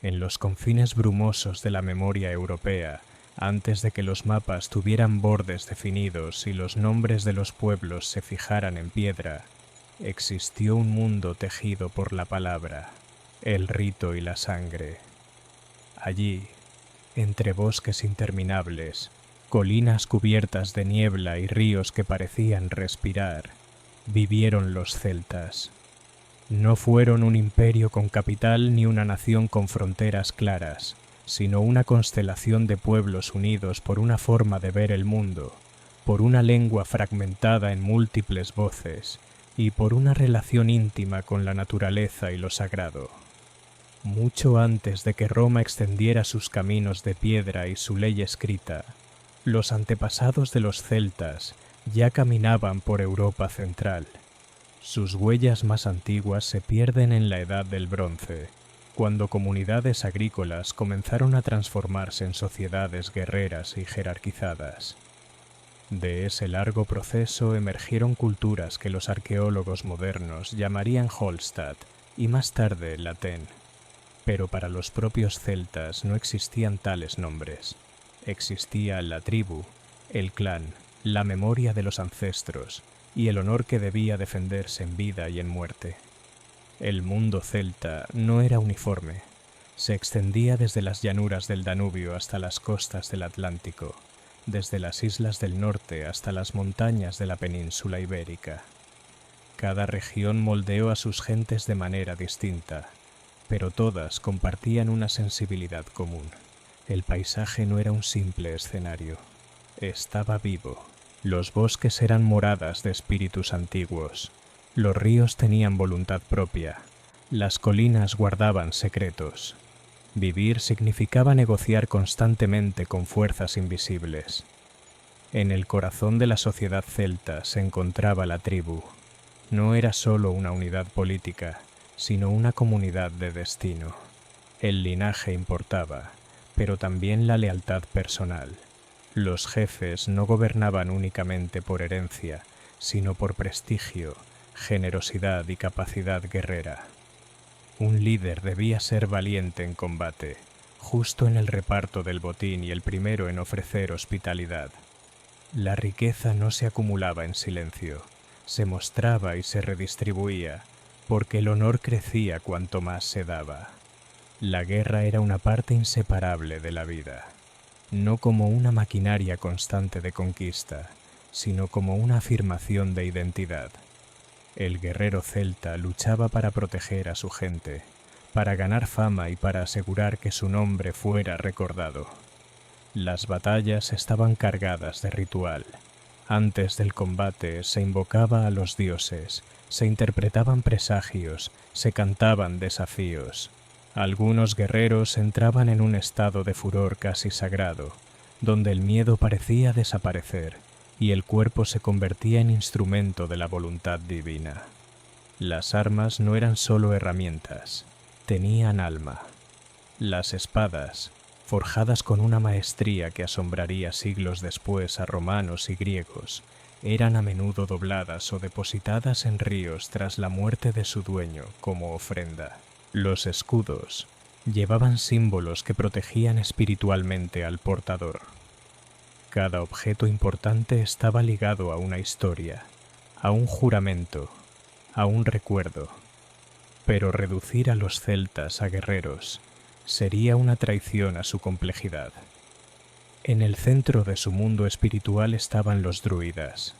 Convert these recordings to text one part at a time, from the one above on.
En los confines brumosos de la memoria europea, antes de que los mapas tuvieran bordes definidos y los nombres de los pueblos se fijaran en piedra, existió un mundo tejido por la palabra, el rito y la sangre. Allí, entre bosques interminables, colinas cubiertas de niebla y ríos que parecían respirar, vivieron los celtas. No fueron un imperio con capital ni una nación con fronteras claras, sino una constelación de pueblos unidos por una forma de ver el mundo, por una lengua fragmentada en múltiples voces y por una relación íntima con la naturaleza y lo sagrado. Mucho antes de que Roma extendiera sus caminos de piedra y su ley escrita, los antepasados de los celtas ya caminaban por Europa central. Sus huellas más antiguas se pierden en la Edad del Bronce, cuando comunidades agrícolas comenzaron a transformarse en sociedades guerreras y jerarquizadas. De ese largo proceso emergieron culturas que los arqueólogos modernos llamarían Hallstatt y más tarde Latén. Pero para los propios celtas no existían tales nombres. Existía la tribu, el clan, la memoria de los ancestros y el honor que debía defenderse en vida y en muerte. El mundo celta no era uniforme. Se extendía desde las llanuras del Danubio hasta las costas del Atlántico, desde las islas del norte hasta las montañas de la península ibérica. Cada región moldeó a sus gentes de manera distinta, pero todas compartían una sensibilidad común. El paisaje no era un simple escenario, estaba vivo. Los bosques eran moradas de espíritus antiguos, los ríos tenían voluntad propia, las colinas guardaban secretos. Vivir significaba negociar constantemente con fuerzas invisibles. En el corazón de la sociedad celta se encontraba la tribu. No era solo una unidad política, sino una comunidad de destino. El linaje importaba, pero también la lealtad personal. Los jefes no gobernaban únicamente por herencia, sino por prestigio, generosidad y capacidad guerrera. Un líder debía ser valiente en combate, justo en el reparto del botín y el primero en ofrecer hospitalidad. La riqueza no se acumulaba en silencio, se mostraba y se redistribuía, porque el honor crecía cuanto más se daba. La guerra era una parte inseparable de la vida, no como una maquinaria constante de conquista, sino como una afirmación de identidad. El guerrero celta luchaba para proteger a su gente, para ganar fama y para asegurar que su nombre fuera recordado. Las batallas estaban cargadas de ritual. Antes del combate se invocaba a los dioses, se interpretaban presagios, se cantaban desafíos. Algunos guerreros entraban en un estado de furor casi sagrado, donde el miedo parecía desaparecer y el cuerpo se convertía en instrumento de la voluntad divina. Las armas no eran solo herramientas, tenían alma. Las espadas, forjadas con una maestría que asombraría siglos después a romanos y griegos, eran a menudo dobladas o depositadas en ríos tras la muerte de su dueño como ofrenda. Los escudos llevaban símbolos que protegían espiritualmente al portador. Cada objeto importante estaba ligado a una historia, a un juramento, a un recuerdo. Pero reducir a los celtas a guerreros sería una traición a su complejidad. En el centro de su mundo espiritual estaban los druidas.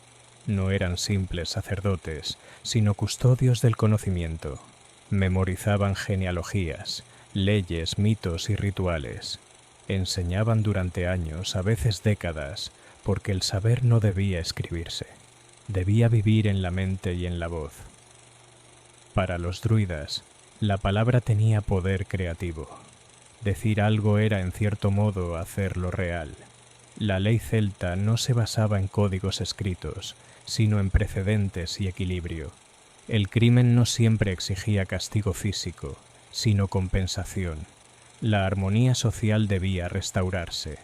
No eran simples sacerdotes, sino custodios del conocimiento. Memorizaban genealogías, leyes, mitos y rituales. Enseñaban durante años, a veces décadas, porque el saber no debía escribirse. Debía vivir en la mente y en la voz. Para los druidas, la palabra tenía poder creativo. Decir algo era, en cierto modo, hacerlo real. La ley celta no se basaba en códigos escritos, sino en precedentes y equilibrio. El crimen no siempre exigía castigo físico, sino compensación. La armonía social debía restaurarse.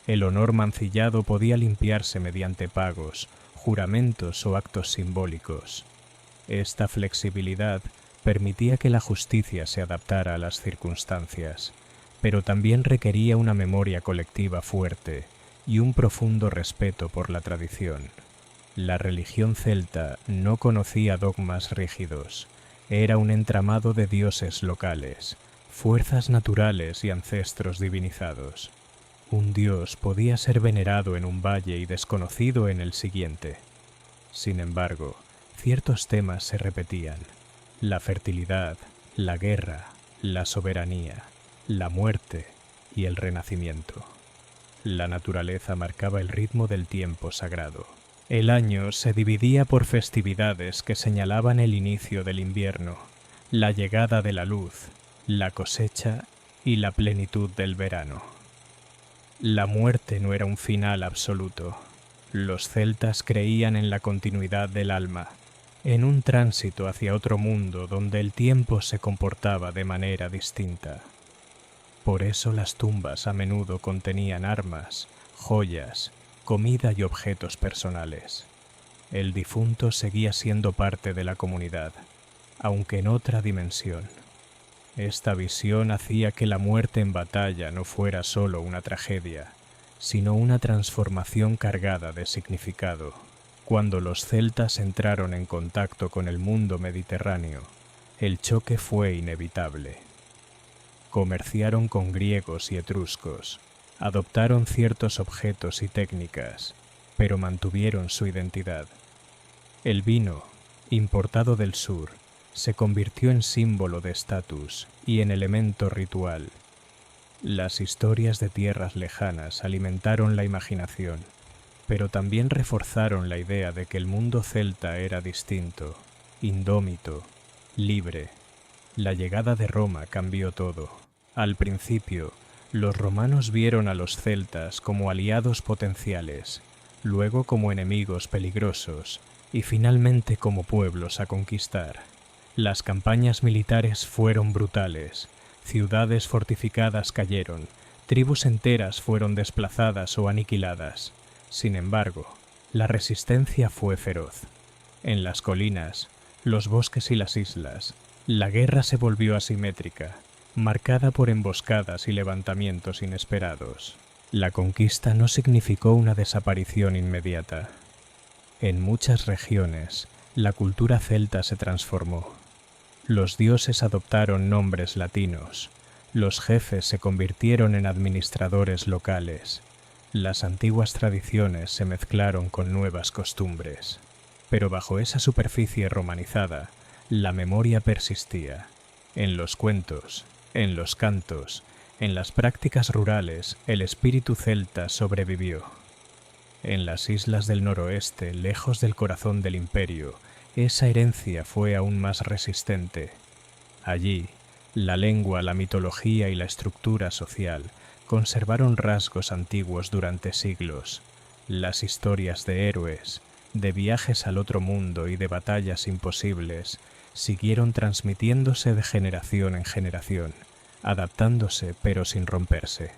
El honor mancillado podía limpiarse mediante pagos, juramentos o actos simbólicos. Esta flexibilidad permitía que la justicia se adaptara a las circunstancias, pero también requería una memoria colectiva fuerte y un profundo respeto por la tradición. La religión celta no conocía dogmas rígidos, era un entramado de dioses locales, fuerzas naturales y ancestros divinizados. Un dios podía ser venerado en un valle y desconocido en el siguiente. Sin embargo, ciertos temas se repetían: la fertilidad, la guerra, la soberanía, la muerte y el renacimiento. La naturaleza marcaba el ritmo del tiempo sagrado. El año se dividía por festividades que señalaban el inicio del invierno, la llegada de la luz, la cosecha y la plenitud del verano. La muerte no era un final absoluto. Los celtas creían en la continuidad del alma, en un tránsito hacia otro mundo donde el tiempo se comportaba de manera distinta. Por eso las tumbas a menudo contenían armas, joyas, comida y objetos personales. El difunto seguía siendo parte de la comunidad, aunque en otra dimensión. Esta visión hacía que la muerte en batalla no fuera solo una tragedia, sino una transformación cargada de significado. Cuando los celtas entraron en contacto con el mundo mediterráneo, el choque fue inevitable. Comerciaron con griegos y etruscos, adoptaron ciertos objetos y técnicas, pero mantuvieron su identidad. El vino, importado del sur, se convirtió en símbolo de estatus y en elemento ritual. Las historias de tierras lejanas alimentaron la imaginación, pero también reforzaron la idea de que el mundo celta era distinto, indómito, libre. La llegada de Roma cambió todo. Al principio, los romanos vieron a los celtas como aliados potenciales, luego como enemigos peligrosos y finalmente como pueblos a conquistar. Las campañas militares fueron brutales, ciudades fortificadas cayeron, tribus enteras fueron desplazadas o aniquiladas. Sin embargo, la resistencia fue feroz. En las colinas, los bosques y las islas, la guerra se volvió asimétrica, marcada por emboscadas y levantamientos inesperados. La conquista no significó una desaparición inmediata. En muchas regiones, la cultura celta se transformó. Los dioses adoptaron nombres latinos, los jefes se convirtieron en administradores locales, las antiguas tradiciones se mezclaron con nuevas costumbres. Pero bajo esa superficie romanizada, la memoria persistía. En los cuentos, en los cantos, en las prácticas rurales, el espíritu celta sobrevivió. En las islas del noroeste, lejos del corazón del imperio, esa herencia fue aún más resistente. Allí, la lengua, la mitología y la estructura social conservaron rasgos antiguos durante siglos. Las historias de héroes, de viajes al otro mundo y de batallas imposibles siguieron transmitiéndose de generación en generación, adaptándose pero sin romperse.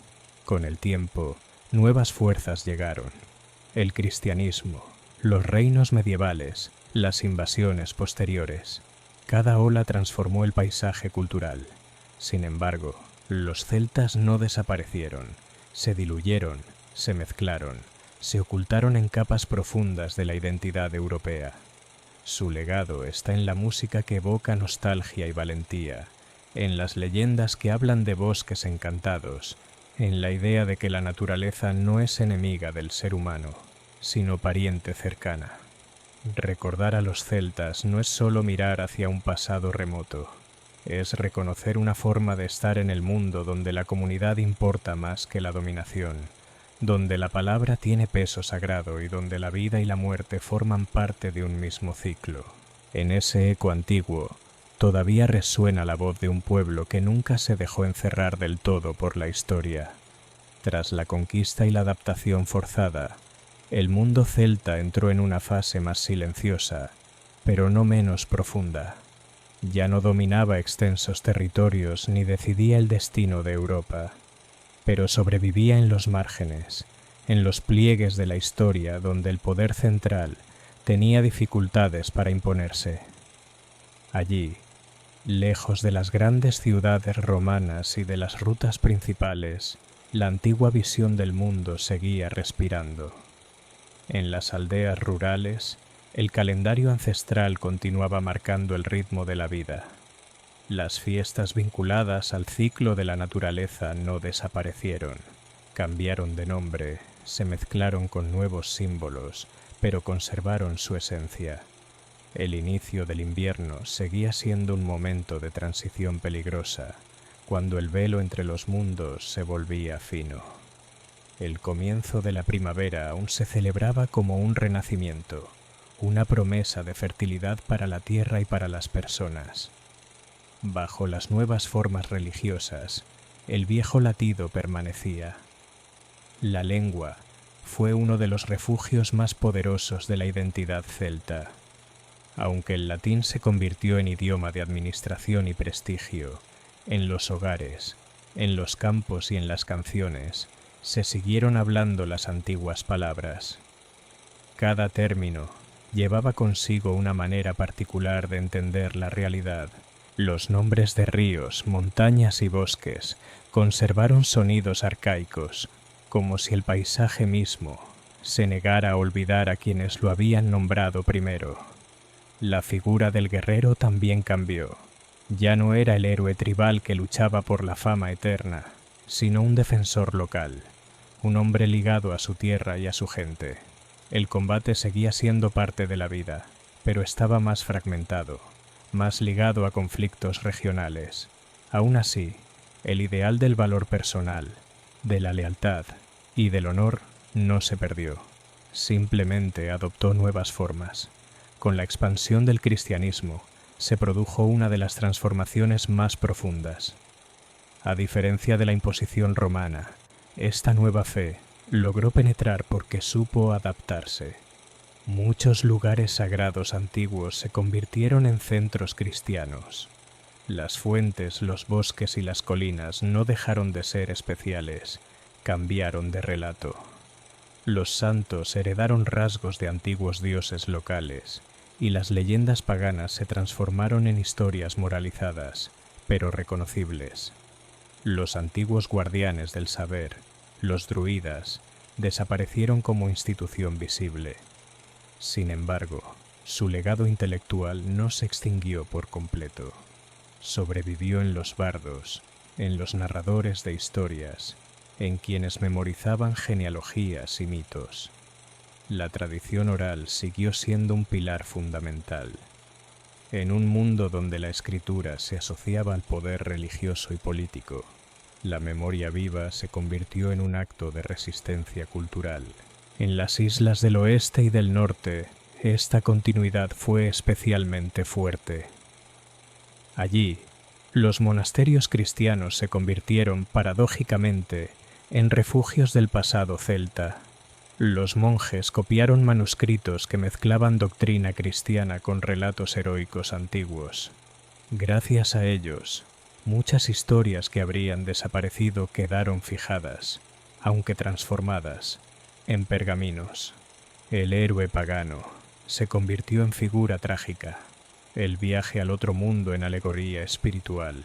Con el tiempo, nuevas fuerzas llegaron. El cristianismo, los reinos medievales, las invasiones posteriores. Cada ola transformó el paisaje cultural. Sin embargo, los celtas no desaparecieron, se diluyeron, se mezclaron, se ocultaron en capas profundas de la identidad europea. Su legado está en la música que evoca nostalgia y valentía, en las leyendas que hablan de bosques encantados, en la idea de que la naturaleza no es enemiga del ser humano, sino pariente cercana. Recordar a los celtas no es solo mirar hacia un pasado remoto, es reconocer una forma de estar en el mundo donde la comunidad importa más que la dominación, donde la palabra tiene peso sagrado y donde la vida y la muerte forman parte de un mismo ciclo. En ese eco antiguo, todavía resuena la voz de un pueblo que nunca se dejó encerrar del todo por la historia. Tras la conquista y la adaptación forzada, el mundo celta entró en una fase más silenciosa, pero no menos profunda. Ya no dominaba extensos territorios ni decidía el destino de Europa, pero sobrevivía en los márgenes, en los pliegues de la historia donde el poder central tenía dificultades para imponerse. Allí, Lejos de las grandes ciudades romanas y de las rutas principales, la antigua visión del mundo seguía respirando. En las aldeas rurales, el calendario ancestral continuaba marcando el ritmo de la vida. Las fiestas vinculadas al ciclo de la naturaleza no desaparecieron, cambiaron de nombre, se mezclaron con nuevos símbolos, pero conservaron su esencia. El inicio del invierno seguía siendo un momento de transición peligrosa, cuando el velo entre los mundos se volvía fino. El comienzo de la primavera aún se celebraba como un renacimiento, una promesa de fertilidad para la tierra y para las personas. Bajo las nuevas formas religiosas, el viejo latido permanecía. La lengua fue uno de los refugios más poderosos de la identidad celta. Aunque el latín se convirtió en idioma de administración y prestigio, en los hogares, en los campos y en las canciones, se siguieron hablando las antiguas palabras. Cada término llevaba consigo una manera particular de entender la realidad. Los nombres de ríos, montañas y bosques conservaron sonidos arcaicos, como si el paisaje mismo se negara a olvidar a quienes lo habían nombrado primero. La figura del guerrero también cambió. Ya no era el héroe tribal que luchaba por la fama eterna, sino un defensor local, un hombre ligado a su tierra y a su gente. El combate seguía siendo parte de la vida, pero estaba más fragmentado, más ligado a conflictos regionales. Aún así, el ideal del valor personal, de la lealtad y del honor no se perdió. Simplemente adoptó nuevas formas. Con la expansión del cristianismo, se produjo una de las transformaciones más profundas. A diferencia de la imposición romana, esta nueva fe logró penetrar porque supo adaptarse. Muchos lugares sagrados antiguos se convirtieron en centros cristianos. Las fuentes, los bosques y las colinas no dejaron de ser especiales, cambiaron de relato. Los santos heredaron rasgos de antiguos dioses locales, y las leyendas paganas se transformaron en historias moralizadas, pero reconocibles. Los antiguos guardianes del saber, los druidas, desaparecieron como institución visible. Sin embargo, su legado intelectual no se extinguió por completo. Sobrevivió en los bardos, en los narradores de historias, en quienes memorizaban genealogías y mitos. La tradición oral siguió siendo un pilar fundamental. En un mundo donde la escritura se asociaba al poder religioso y político, la memoria viva se convirtió en un acto de resistencia cultural. En las islas del oeste y del norte, esta continuidad fue especialmente fuerte. Allí, los monasterios cristianos se convirtieron, paradójicamente, en refugios del pasado celta. Los monjes copiaron manuscritos que mezclaban doctrina cristiana con relatos heroicos antiguos. Gracias a ellos, muchas historias que habrían desaparecido quedaron fijadas, aunque transformadas, en pergaminos. El héroe pagano se convirtió en figura trágica, el viaje al otro mundo en alegoría espiritual,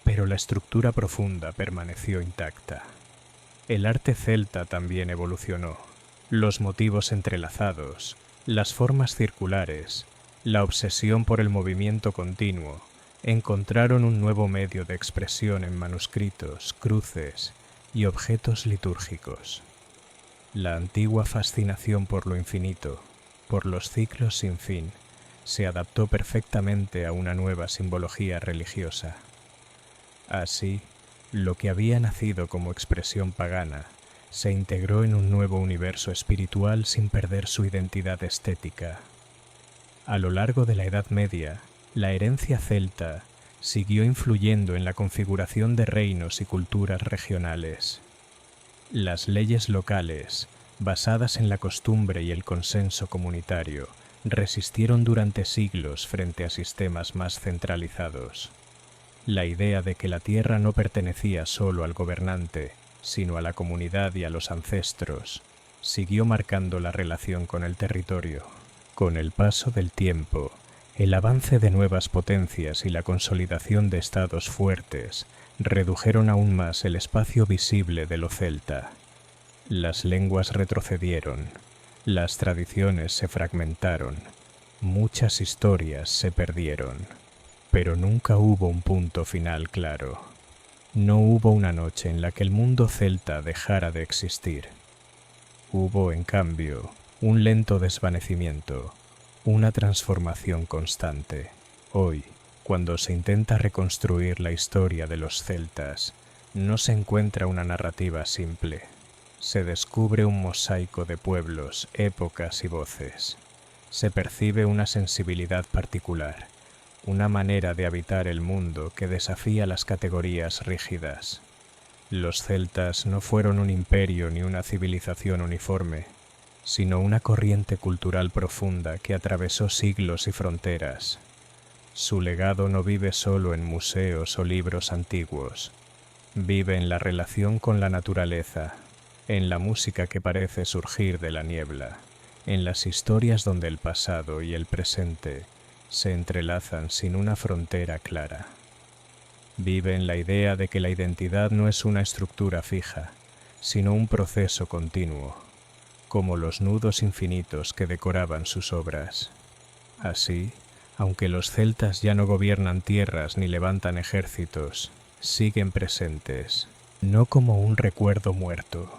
pero la estructura profunda permaneció intacta. El arte celta también evolucionó. Los motivos entrelazados, las formas circulares, la obsesión por el movimiento continuo, encontraron un nuevo medio de expresión en manuscritos, cruces y objetos litúrgicos. La antigua fascinación por lo infinito, por los ciclos sin fin, se adaptó perfectamente a una nueva simbología religiosa. Así, lo que había nacido como expresión pagana se integró en un nuevo universo espiritual sin perder su identidad estética. A lo largo de la Edad Media, la herencia celta siguió influyendo en la configuración de reinos y culturas regionales. Las leyes locales, basadas en la costumbre y el consenso comunitario, resistieron durante siglos frente a sistemas más centralizados. La idea de que la tierra no pertenecía solo al gobernante, sino a la comunidad y a los ancestros, siguió marcando la relación con el territorio. Con el paso del tiempo, El avance de nuevas potencias y la consolidación de estados fuertes redujeron aún más el espacio visible de lo celta. Las lenguas retrocedieron, las tradiciones se fragmentaron, muchas historias se perdieron, pero nunca hubo un punto final claro. No hubo una noche en la que el mundo celta dejara de existir. Hubo, en cambio, un lento desvanecimiento, una transformación constante. Hoy, cuando se intenta reconstruir la historia de los celtas, no se encuentra una narrativa simple. Se descubre un mosaico de pueblos, épocas y voces. Se percibe una sensibilidad particular, una manera de habitar el mundo que desafía las categorías rígidas. Los celtas no fueron un imperio ni una civilización uniforme, sino una corriente cultural profunda que atravesó siglos y fronteras. Su legado no vive solo en museos o libros antiguos, vive en la relación con la naturaleza, en la música que parece surgir de la niebla, en las historias donde el pasado y el presente se entrelazan sin una frontera clara. Vive en la idea de que la identidad no es una estructura fija, sino un proceso continuo, como los nudos infinitos que decoraban sus obras. Así, aunque los celtas ya no gobiernan tierras ni levantan ejércitos, siguen presentes, no como un recuerdo muerto,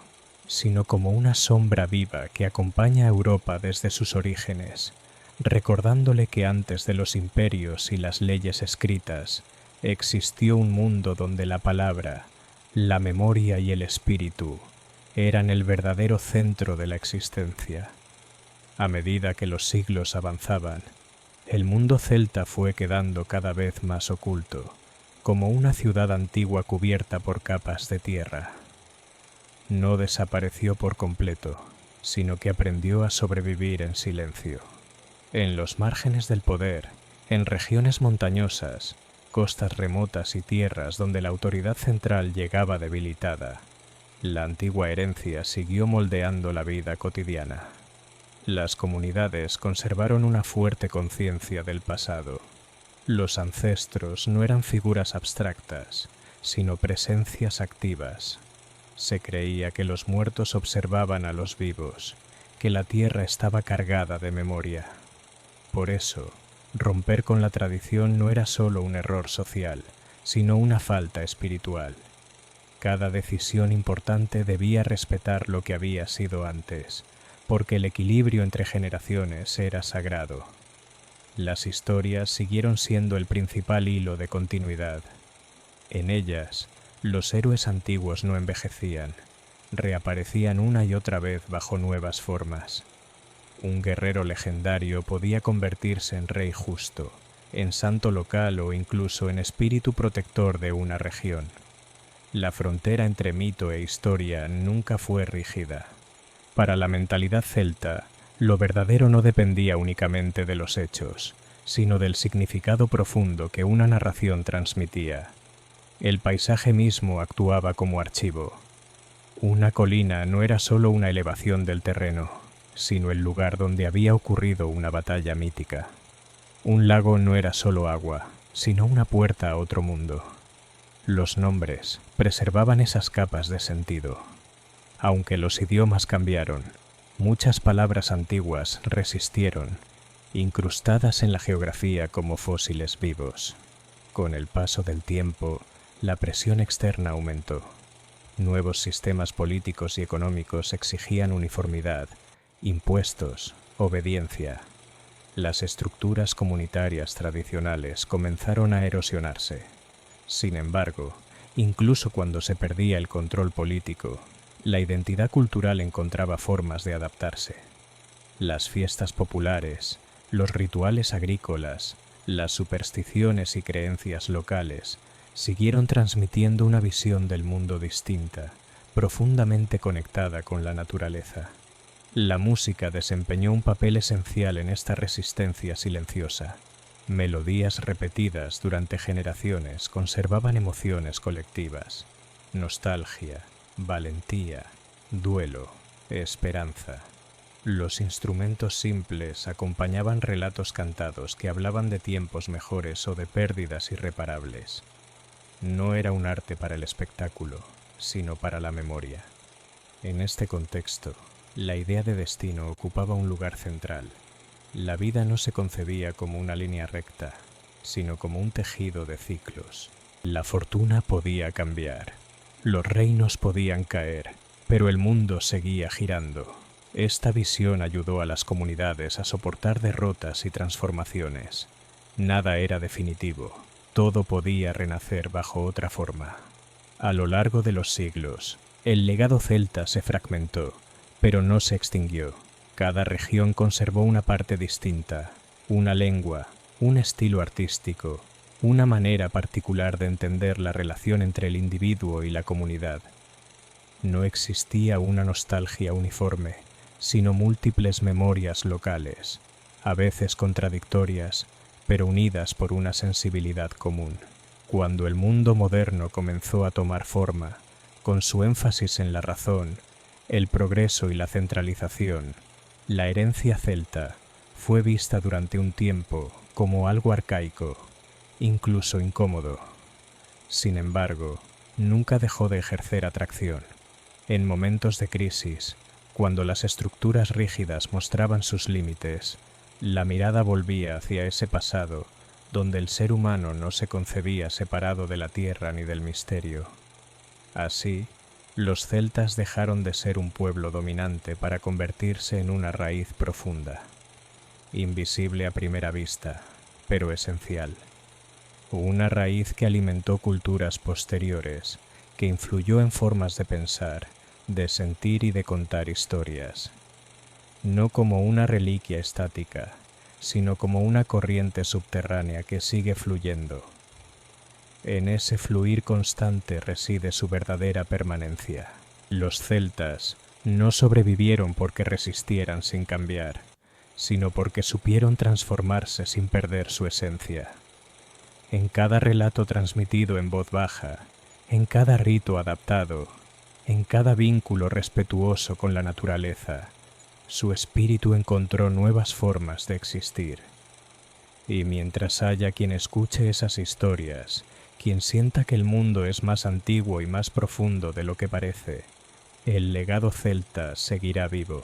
sino como una sombra viva que acompaña a Europa desde sus orígenes, recordándole que antes de los imperios y las leyes escritas, existió un mundo donde la palabra, la memoria y el espíritu eran el verdadero centro de la existencia. A medida que los siglos avanzaban, el mundo celta fue quedando cada vez más oculto, como una ciudad antigua cubierta por capas de tierra. No desapareció por completo, sino que aprendió a sobrevivir en silencio. En los márgenes del poder, en regiones montañosas, costas remotas y tierras donde la autoridad central llegaba debilitada, la antigua herencia siguió moldeando la vida cotidiana. Las comunidades conservaron una fuerte conciencia del pasado. Los ancestros no eran figuras abstractas, sino presencias activas. Se creía que los muertos observaban a los vivos, que la tierra estaba cargada de memoria. Por eso, romper con la tradición no era solo un error social, sino una falta espiritual. Cada decisión importante debía respetar lo que había sido antes, porque el equilibrio entre generaciones era sagrado. Las historias siguieron siendo el principal hilo de continuidad. En ellas, los héroes antiguos no envejecían, reaparecían una y otra vez bajo nuevas formas. Un guerrero legendario podía convertirse en rey justo, en santo local o incluso en espíritu protector de una región. La frontera entre mito e historia nunca fue rígida. Para la mentalidad celta, lo verdadero no dependía únicamente de los hechos, sino del significado profundo que una narración transmitía. El paisaje mismo actuaba como archivo. Una colina no era solo una elevación del terreno, sino el lugar donde había ocurrido una batalla mítica. Un lago no era solo agua, sino una puerta a otro mundo. Los nombres preservaban esas capas de sentido. Aunque los idiomas cambiaron, muchas palabras antiguas resistieron, incrustadas en la geografía como fósiles vivos. Con el paso del tiempo, la presión externa aumentó. Nuevos sistemas políticos y económicos exigían uniformidad, impuestos, obediencia. Las estructuras comunitarias tradicionales comenzaron a erosionarse. Sin embargo, incluso cuando se perdía el control político, la identidad cultural encontraba formas de adaptarse. Las fiestas populares, los rituales agrícolas, las supersticiones y creencias locales siguieron transmitiendo una visión del mundo distinta, profundamente conectada con la naturaleza. La música desempeñó un papel esencial en esta resistencia silenciosa. Melodías repetidas durante generaciones conservaban emociones colectivas, nostalgia, valentía, duelo, esperanza. Los instrumentos simples acompañaban relatos cantados que hablaban de tiempos mejores o de pérdidas irreparables. No era un arte para el espectáculo, sino para la memoria. En este contexto, la idea de destino ocupaba un lugar central. La vida no se concebía como una línea recta, sino como un tejido de ciclos. La fortuna podía cambiar, los reinos podían caer, pero el mundo seguía girando. Esta visión ayudó a las comunidades a soportar derrotas y transformaciones. Nada era definitivo, todo podía renacer bajo otra forma. A lo largo de los siglos, el legado celta se fragmentó, pero no se extinguió. Cada región conservó una parte distinta, una lengua, un estilo artístico, una manera particular de entender la relación entre el individuo y la comunidad. No existía una nostalgia uniforme, sino múltiples memorias locales, a veces contradictorias, pero unidas por una sensibilidad común. Cuando el mundo moderno comenzó a tomar forma, con su énfasis en la razón, el progreso y la centralización, la herencia celta fue vista durante un tiempo como algo arcaico, incluso incómodo. Sin embargo, nunca dejó de ejercer atracción. En momentos de crisis, cuando las estructuras rígidas mostraban sus límites, la mirada volvía hacia ese pasado donde el ser humano no se concebía separado de la tierra ni del misterio. Así, los celtas dejaron de ser un pueblo dominante para convertirse en una raíz profunda, invisible a primera vista, pero esencial. Una raíz que alimentó culturas posteriores, que influyó en formas de pensar, de sentir y de contar historias, no como una reliquia estática, sino como una corriente subterránea que sigue fluyendo. En ese fluir constante reside su verdadera permanencia. Los celtas no sobrevivieron porque resistieran sin cambiar, sino porque supieron transformarse sin perder su esencia. En cada relato transmitido en voz baja, en cada rito adaptado, en cada vínculo respetuoso con la naturaleza, su espíritu encontró nuevas formas de existir. Y mientras haya quien escuche esas historias, quien sienta que el mundo es más antiguo y más profundo de lo que parece, el legado celta seguirá vivo.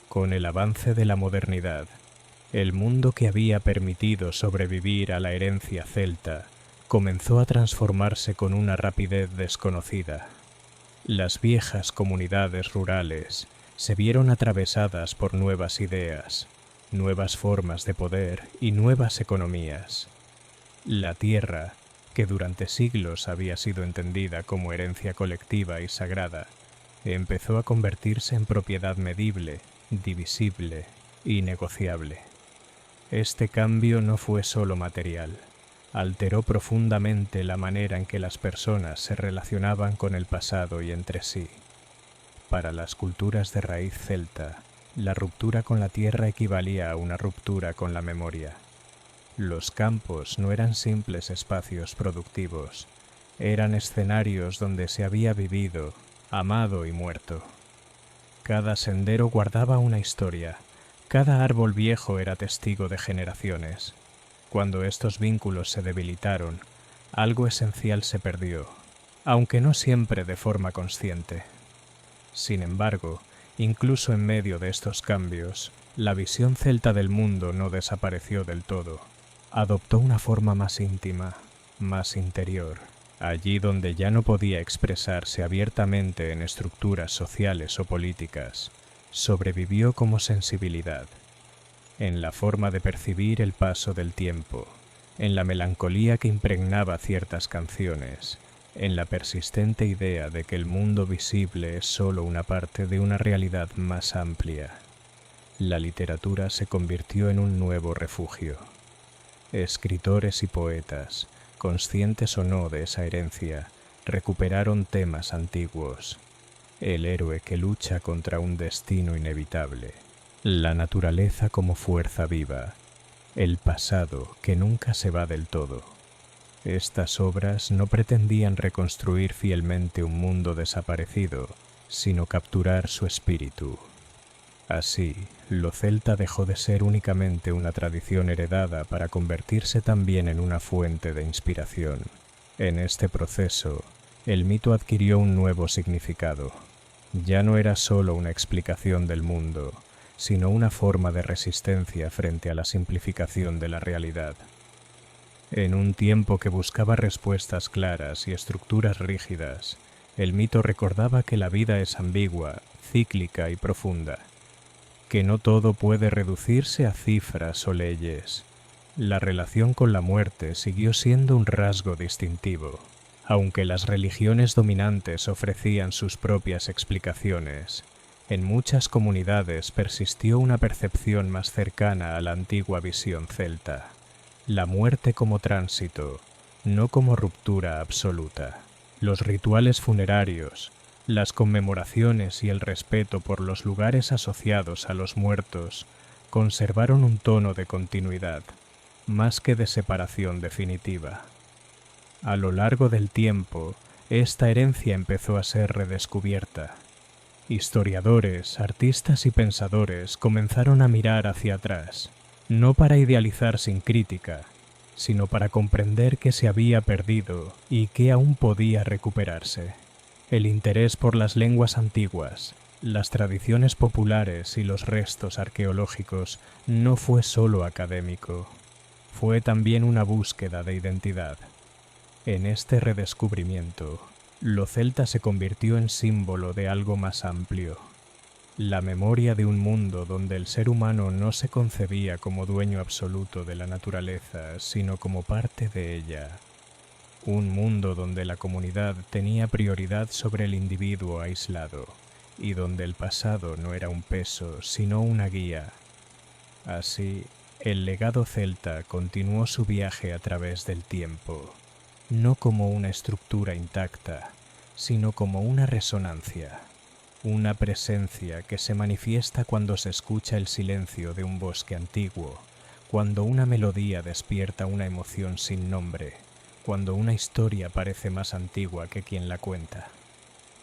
Con el avance de la modernidad, el mundo que había permitido sobrevivir a la herencia celta comenzó a transformarse con una rapidez desconocida. Las viejas comunidades rurales se vieron atravesadas por nuevas ideas, nuevas formas de poder y nuevas economías. La tierra, que durante siglos había sido entendida como herencia colectiva y sagrada, empezó a convertirse en propiedad medible, divisible y negociable. Este cambio no fue solo material, alteró profundamente la manera en que las personas se relacionaban con el pasado y entre sí. Para las culturas de raíz celta, la ruptura con la tierra equivalía a una ruptura con la memoria. Los campos no eran simples espacios productivos, eran escenarios donde se había vivido, amado y muerto. Cada sendero guardaba una historia, cada árbol viejo era testigo de generaciones. Cuando estos vínculos se debilitaron, algo esencial se perdió, aunque no siempre de forma consciente. Sin embargo, incluso en medio de estos cambios, la visión celta del mundo no desapareció del todo. Adoptó una forma más íntima, más interior. Allí donde ya no podía expresarse abiertamente en estructuras sociales o políticas, sobrevivió como sensibilidad, en la forma de percibir el paso del tiempo, en la melancolía que impregnaba ciertas canciones, en la persistente idea de que el mundo visible es solo una parte de una realidad más amplia. La literatura se convirtió en un nuevo refugio. Escritores y poetas, conscientes o no de esa herencia, recuperaron temas antiguos. El héroe que lucha contra un destino inevitable, la naturaleza como fuerza viva, el pasado que nunca se va del todo. Estas obras no pretendían reconstruir fielmente un mundo desaparecido, sino capturar su espíritu. Así, lo celta dejó de ser únicamente una tradición heredada para convertirse también en una fuente de inspiración. En este proceso, el mito adquirió un nuevo significado. Ya no era solo una explicación del mundo, sino una forma de resistencia frente a la simplificación de la realidad. En un tiempo que buscaba respuestas claras y estructuras rígidas, el mito recordaba que la vida es ambigua, cíclica y profunda, que no todo puede reducirse a cifras o leyes. La relación con la muerte siguió siendo un rasgo distintivo, aunque las religiones dominantes ofrecían sus propias explicaciones. En muchas comunidades persistió una percepción más cercana a la antigua visión celta. La muerte como tránsito, no como ruptura absoluta. Los rituales funerarios, las conmemoraciones y el respeto por los lugares asociados a los muertos conservaron un tono de continuidad, más que de separación definitiva. A lo largo del tiempo, esta herencia empezó a ser redescubierta. Historiadores, artistas y pensadores comenzaron a mirar hacia atrás, no para idealizar sin crítica, sino para comprender qué se había perdido y qué aún podía recuperarse. El interés por las lenguas antiguas, las tradiciones populares y los restos arqueológicos no fue solo académico, fue también una búsqueda de identidad. En este redescubrimiento, lo celta se convirtió en símbolo de algo más amplio. La memoria de un mundo donde el ser humano no se concebía como dueño absoluto de la naturaleza, sino como parte de ella. Un mundo donde la comunidad tenía prioridad sobre el individuo aislado, y donde el pasado no era un peso, sino una guía. Así, el legado celta continuó su viaje a través del tiempo, no como una estructura intacta, sino como una resonancia. Una presencia que se manifiesta cuando se escucha el silencio de un bosque antiguo, cuando una melodía despierta una emoción sin nombre, cuando una historia parece más antigua que quien la cuenta.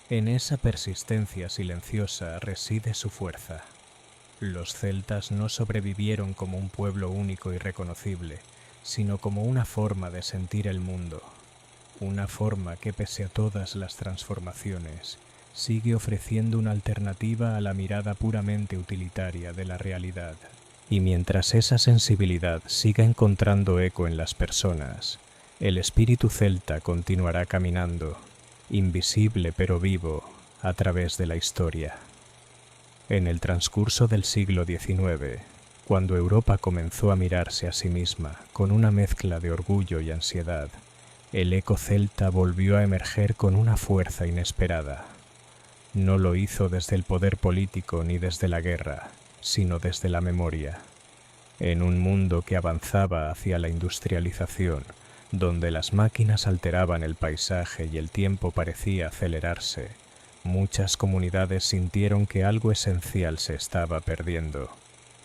En esa persistencia silenciosa reside su fuerza. Los celtas no sobrevivieron como un pueblo único y reconocible, sino como una forma de sentir el mundo, una forma que pese a todas las transformaciones, sigue ofreciendo una alternativa a la mirada puramente utilitaria de la realidad. Y mientras esa sensibilidad siga encontrando eco en las personas, el espíritu celta continuará caminando, invisible pero vivo, a través de la historia. En el transcurso del siglo XIX, cuando Europa comenzó a mirarse a sí misma con una mezcla de orgullo y ansiedad, el eco celta volvió a emerger con una fuerza inesperada. No lo hizo desde el poder político ni desde la guerra, sino desde la memoria. En un mundo que avanzaba hacia la industrialización, donde las máquinas alteraban el paisaje y el tiempo parecía acelerarse, muchas comunidades sintieron que algo esencial se estaba perdiendo.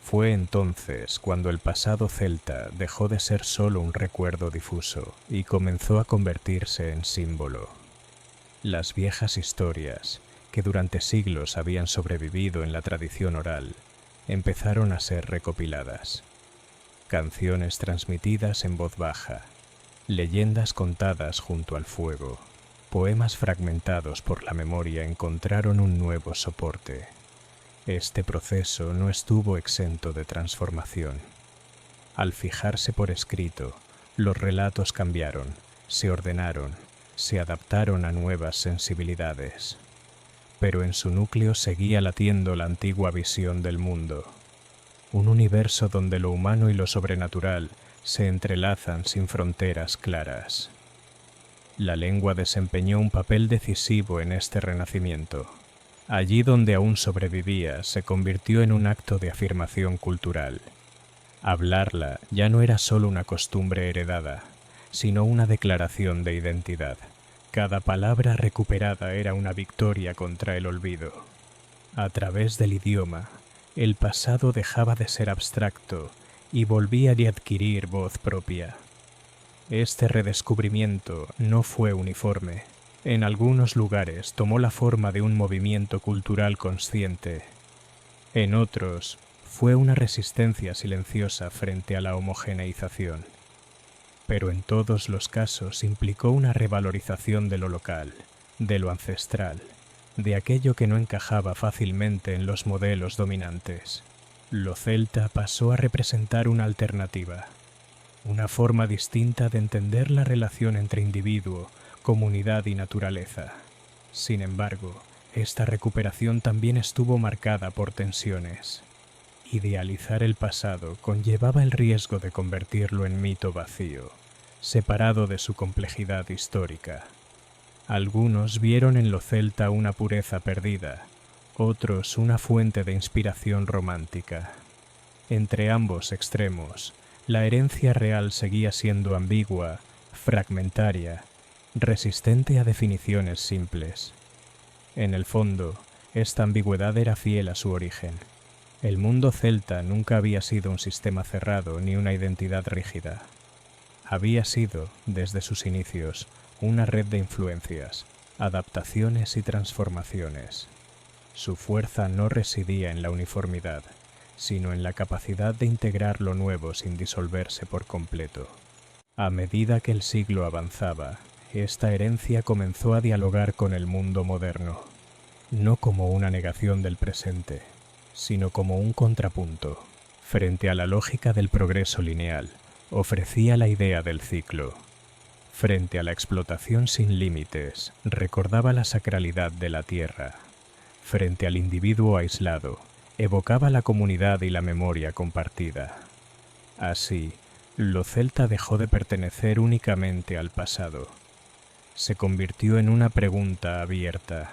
Fue entonces cuando el pasado celta dejó de ser solo un recuerdo difuso y comenzó a convertirse en símbolo. Las viejas historias, que durante siglos habían sobrevivido en la tradición oral, empezaron a ser recopiladas. Canciones transmitidas en voz baja, leyendas contadas junto al fuego, poemas fragmentados por la memoria encontraron un nuevo soporte. Este proceso no estuvo exento de transformación. Al fijarse por escrito, los relatos cambiaron, se ordenaron, se adaptaron a nuevas sensibilidades. Pero en su núcleo seguía latiendo la antigua visión del mundo. Un universo donde lo humano y lo sobrenatural se entrelazan sin fronteras claras. La lengua desempeñó un papel decisivo en este renacimiento. Allí donde aún sobrevivía, se convirtió en un acto de afirmación cultural. Hablarla ya no era solo una costumbre heredada, sino una declaración de identidad. Cada palabra recuperada era una victoria contra el olvido. A través del idioma, el pasado dejaba de ser abstracto y volvía a adquirir voz propia. Este redescubrimiento no fue uniforme. En algunos lugares tomó la forma de un movimiento cultural consciente. En otros, fue una resistencia silenciosa frente a la homogeneización. Pero en todos los casos implicó una revalorización de lo local, de lo ancestral, de aquello que no encajaba fácilmente en los modelos dominantes. Lo celta pasó a representar una alternativa, una forma distinta de entender la relación entre individuo, comunidad y naturaleza. Sin embargo, esta recuperación también estuvo marcada por tensiones. Idealizar el pasado conllevaba el riesgo de convertirlo en mito vacío, separado de su complejidad histórica. Algunos vieron en lo celta una pureza perdida, otros una fuente de inspiración romántica. Entre ambos extremos, la herencia real seguía siendo ambigua, fragmentaria, resistente a definiciones simples. En el fondo, esta ambigüedad era fiel a su origen. El mundo celta nunca había sido un sistema cerrado ni una identidad rígida. Había sido, desde sus inicios, una red de influencias, adaptaciones y transformaciones. Su fuerza no residía en la uniformidad, sino en la capacidad de integrar lo nuevo sin disolverse por completo. A medida que el siglo avanzaba, esta herencia comenzó a dialogar con el mundo moderno, no como una negación del presente, sino como un contrapunto. Frente a la lógica del progreso lineal, ofrecía la idea del ciclo. Frente a la explotación sin límites, recordaba la sacralidad de la tierra. Frente al individuo aislado, evocaba la comunidad y la memoria compartida. Así, lo celta dejó de pertenecer únicamente al pasado. Se convirtió en una pregunta abierta.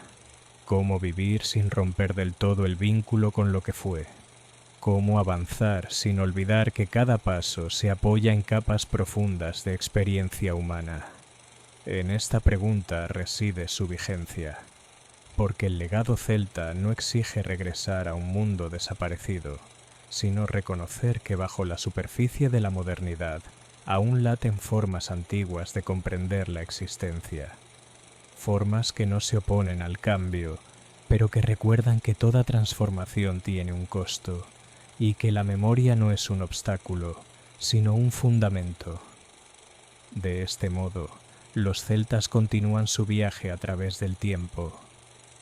¿Cómo vivir sin romper del todo el vínculo con lo que fue? ¿Cómo avanzar sin olvidar que cada paso se apoya en capas profundas de experiencia humana? En esta pregunta reside su vigencia, porque el legado celta no exige regresar a un mundo desaparecido, sino reconocer que bajo la superficie de la modernidad aún laten formas antiguas de comprender la existencia. Formas que no se oponen al cambio, pero que recuerdan que toda transformación tiene un costo y que la memoria no es un obstáculo, sino un fundamento. De este modo, los celtas continúan su viaje a través del tiempo,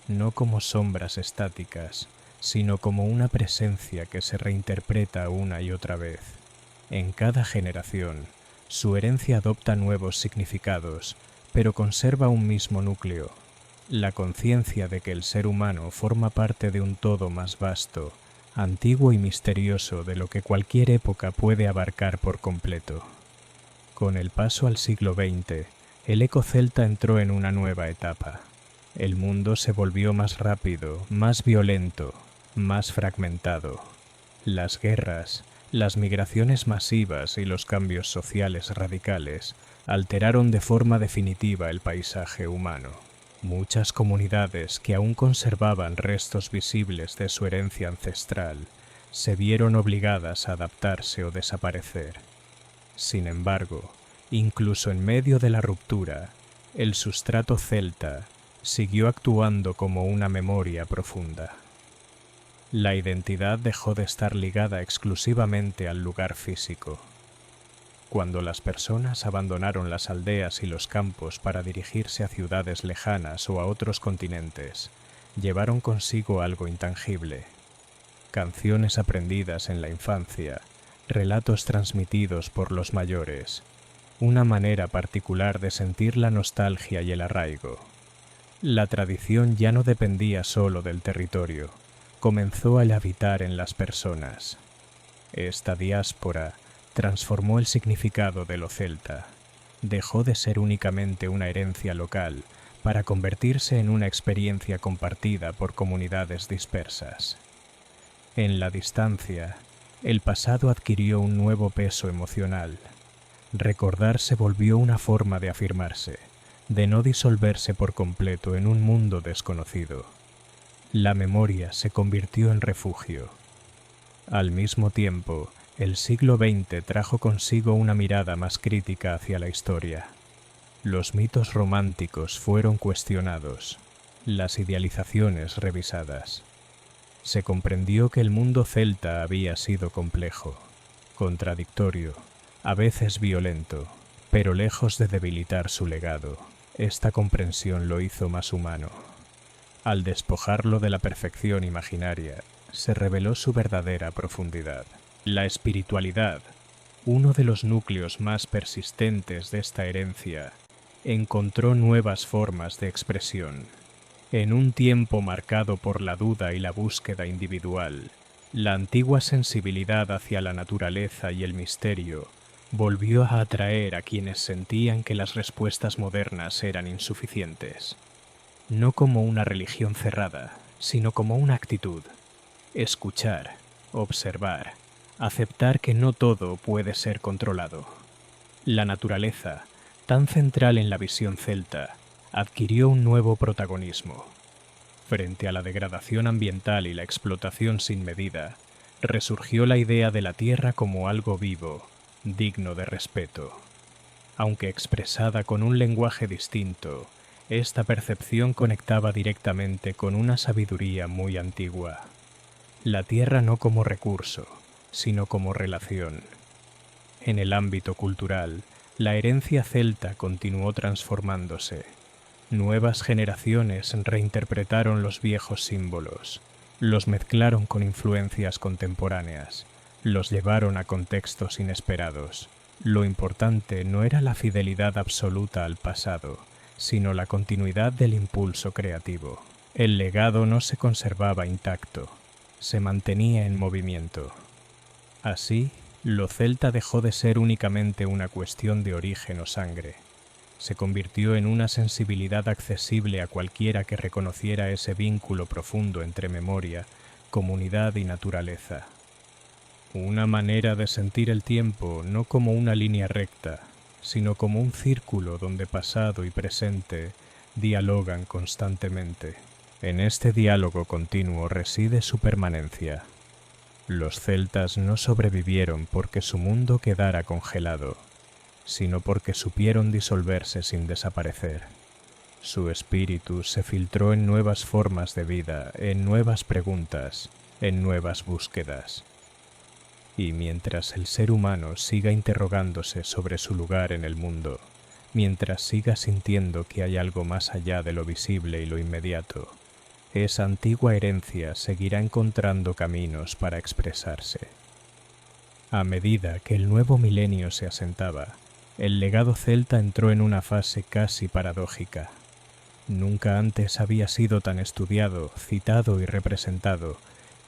no como sombras estáticas, sino como una presencia que se reinterpreta una y otra vez. En cada generación, su herencia adopta nuevos significados, pero conserva un mismo núcleo, la conciencia de que el ser humano forma parte de un todo más vasto, antiguo y misterioso de lo que cualquier época puede abarcar por completo. Con el paso al siglo XX, el eco celta entró en una nueva etapa. El mundo se volvió más rápido, más violento, más fragmentado. Las guerras, las migraciones masivas y los cambios sociales radicales alteraron de forma definitiva el paisaje humano. Muchas comunidades que aún conservaban restos visibles de su herencia ancestral se vieron obligadas a adaptarse o desaparecer. Sin embargo, incluso en medio de la ruptura, el sustrato celta siguió actuando como una memoria profunda. La identidad dejó de estar ligada exclusivamente al lugar físico. Cuando las personas abandonaron las aldeas y los campos para dirigirse a ciudades lejanas o a otros continentes, llevaron consigo algo intangible. Canciones aprendidas en la infancia, relatos transmitidos por los mayores, una manera particular de sentir la nostalgia y el arraigo. La tradición ya no dependía solo del territorio, comenzó a habitar en las personas. Esta diáspora transformó el significado de lo celta. Dejó de ser únicamente una herencia local para convertirse en una experiencia compartida por comunidades dispersas. En la distancia, el pasado adquirió un nuevo peso emocional. Recordar se volvió una forma de afirmarse, de no disolverse por completo en un mundo desconocido. La memoria se convirtió en refugio. Al mismo tiempo, el siglo XX trajo consigo una mirada más crítica hacia la historia. Los mitos románticos fueron cuestionados, las idealizaciones revisadas. Se comprendió que el mundo celta había sido complejo, contradictorio, a veces violento, pero lejos de debilitar su legado, esta comprensión lo hizo más humano. Al despojarlo de la perfección imaginaria, se reveló su verdadera profundidad. La espiritualidad, uno de los núcleos más persistentes de esta herencia, encontró nuevas formas de expresión. En un tiempo marcado por la duda y la búsqueda individual, la antigua sensibilidad hacia la naturaleza y el misterio volvió a atraer a quienes sentían que las respuestas modernas eran insuficientes. No como una religión cerrada, sino como una actitud. Escuchar, observar, aceptar que no todo puede ser controlado. La naturaleza, tan central en la visión celta, adquirió un nuevo protagonismo. Frente a la degradación ambiental y la explotación sin medida, resurgió la idea de la tierra como algo vivo, digno de respeto. Aunque expresada con un lenguaje distinto, esta percepción conectaba directamente con una sabiduría muy antigua. La tierra no como recurso, sino como relación. En el ámbito cultural, la herencia celta continuó transformándose. Nuevas generaciones reinterpretaron los viejos símbolos, los mezclaron con influencias contemporáneas, los llevaron a contextos inesperados. Lo importante no era la fidelidad absoluta al pasado, sino la continuidad del impulso creativo. El legado no se conservaba intacto, se mantenía en movimiento. Así, lo celta dejó de ser únicamente una cuestión de origen o sangre. Se convirtió en una sensibilidad accesible a cualquiera que reconociera ese vínculo profundo entre memoria, comunidad y naturaleza. Una manera de sentir el tiempo no como una línea recta, sino como un círculo donde pasado y presente dialogan constantemente. En este diálogo continuo reside su permanencia. Los celtas no sobrevivieron porque su mundo quedara congelado, sino porque supieron disolverse sin desaparecer. Su espíritu se filtró en nuevas formas de vida, en nuevas preguntas, en nuevas búsquedas. Y mientras el ser humano siga interrogándose sobre su lugar en el mundo, mientras siga sintiendo que hay algo más allá de lo visible y lo inmediato, esa antigua herencia seguirá encontrando caminos para expresarse. A medida que el nuevo milenio se asentaba, el legado celta entró en una fase casi paradójica. Nunca antes había sido tan estudiado, citado y representado,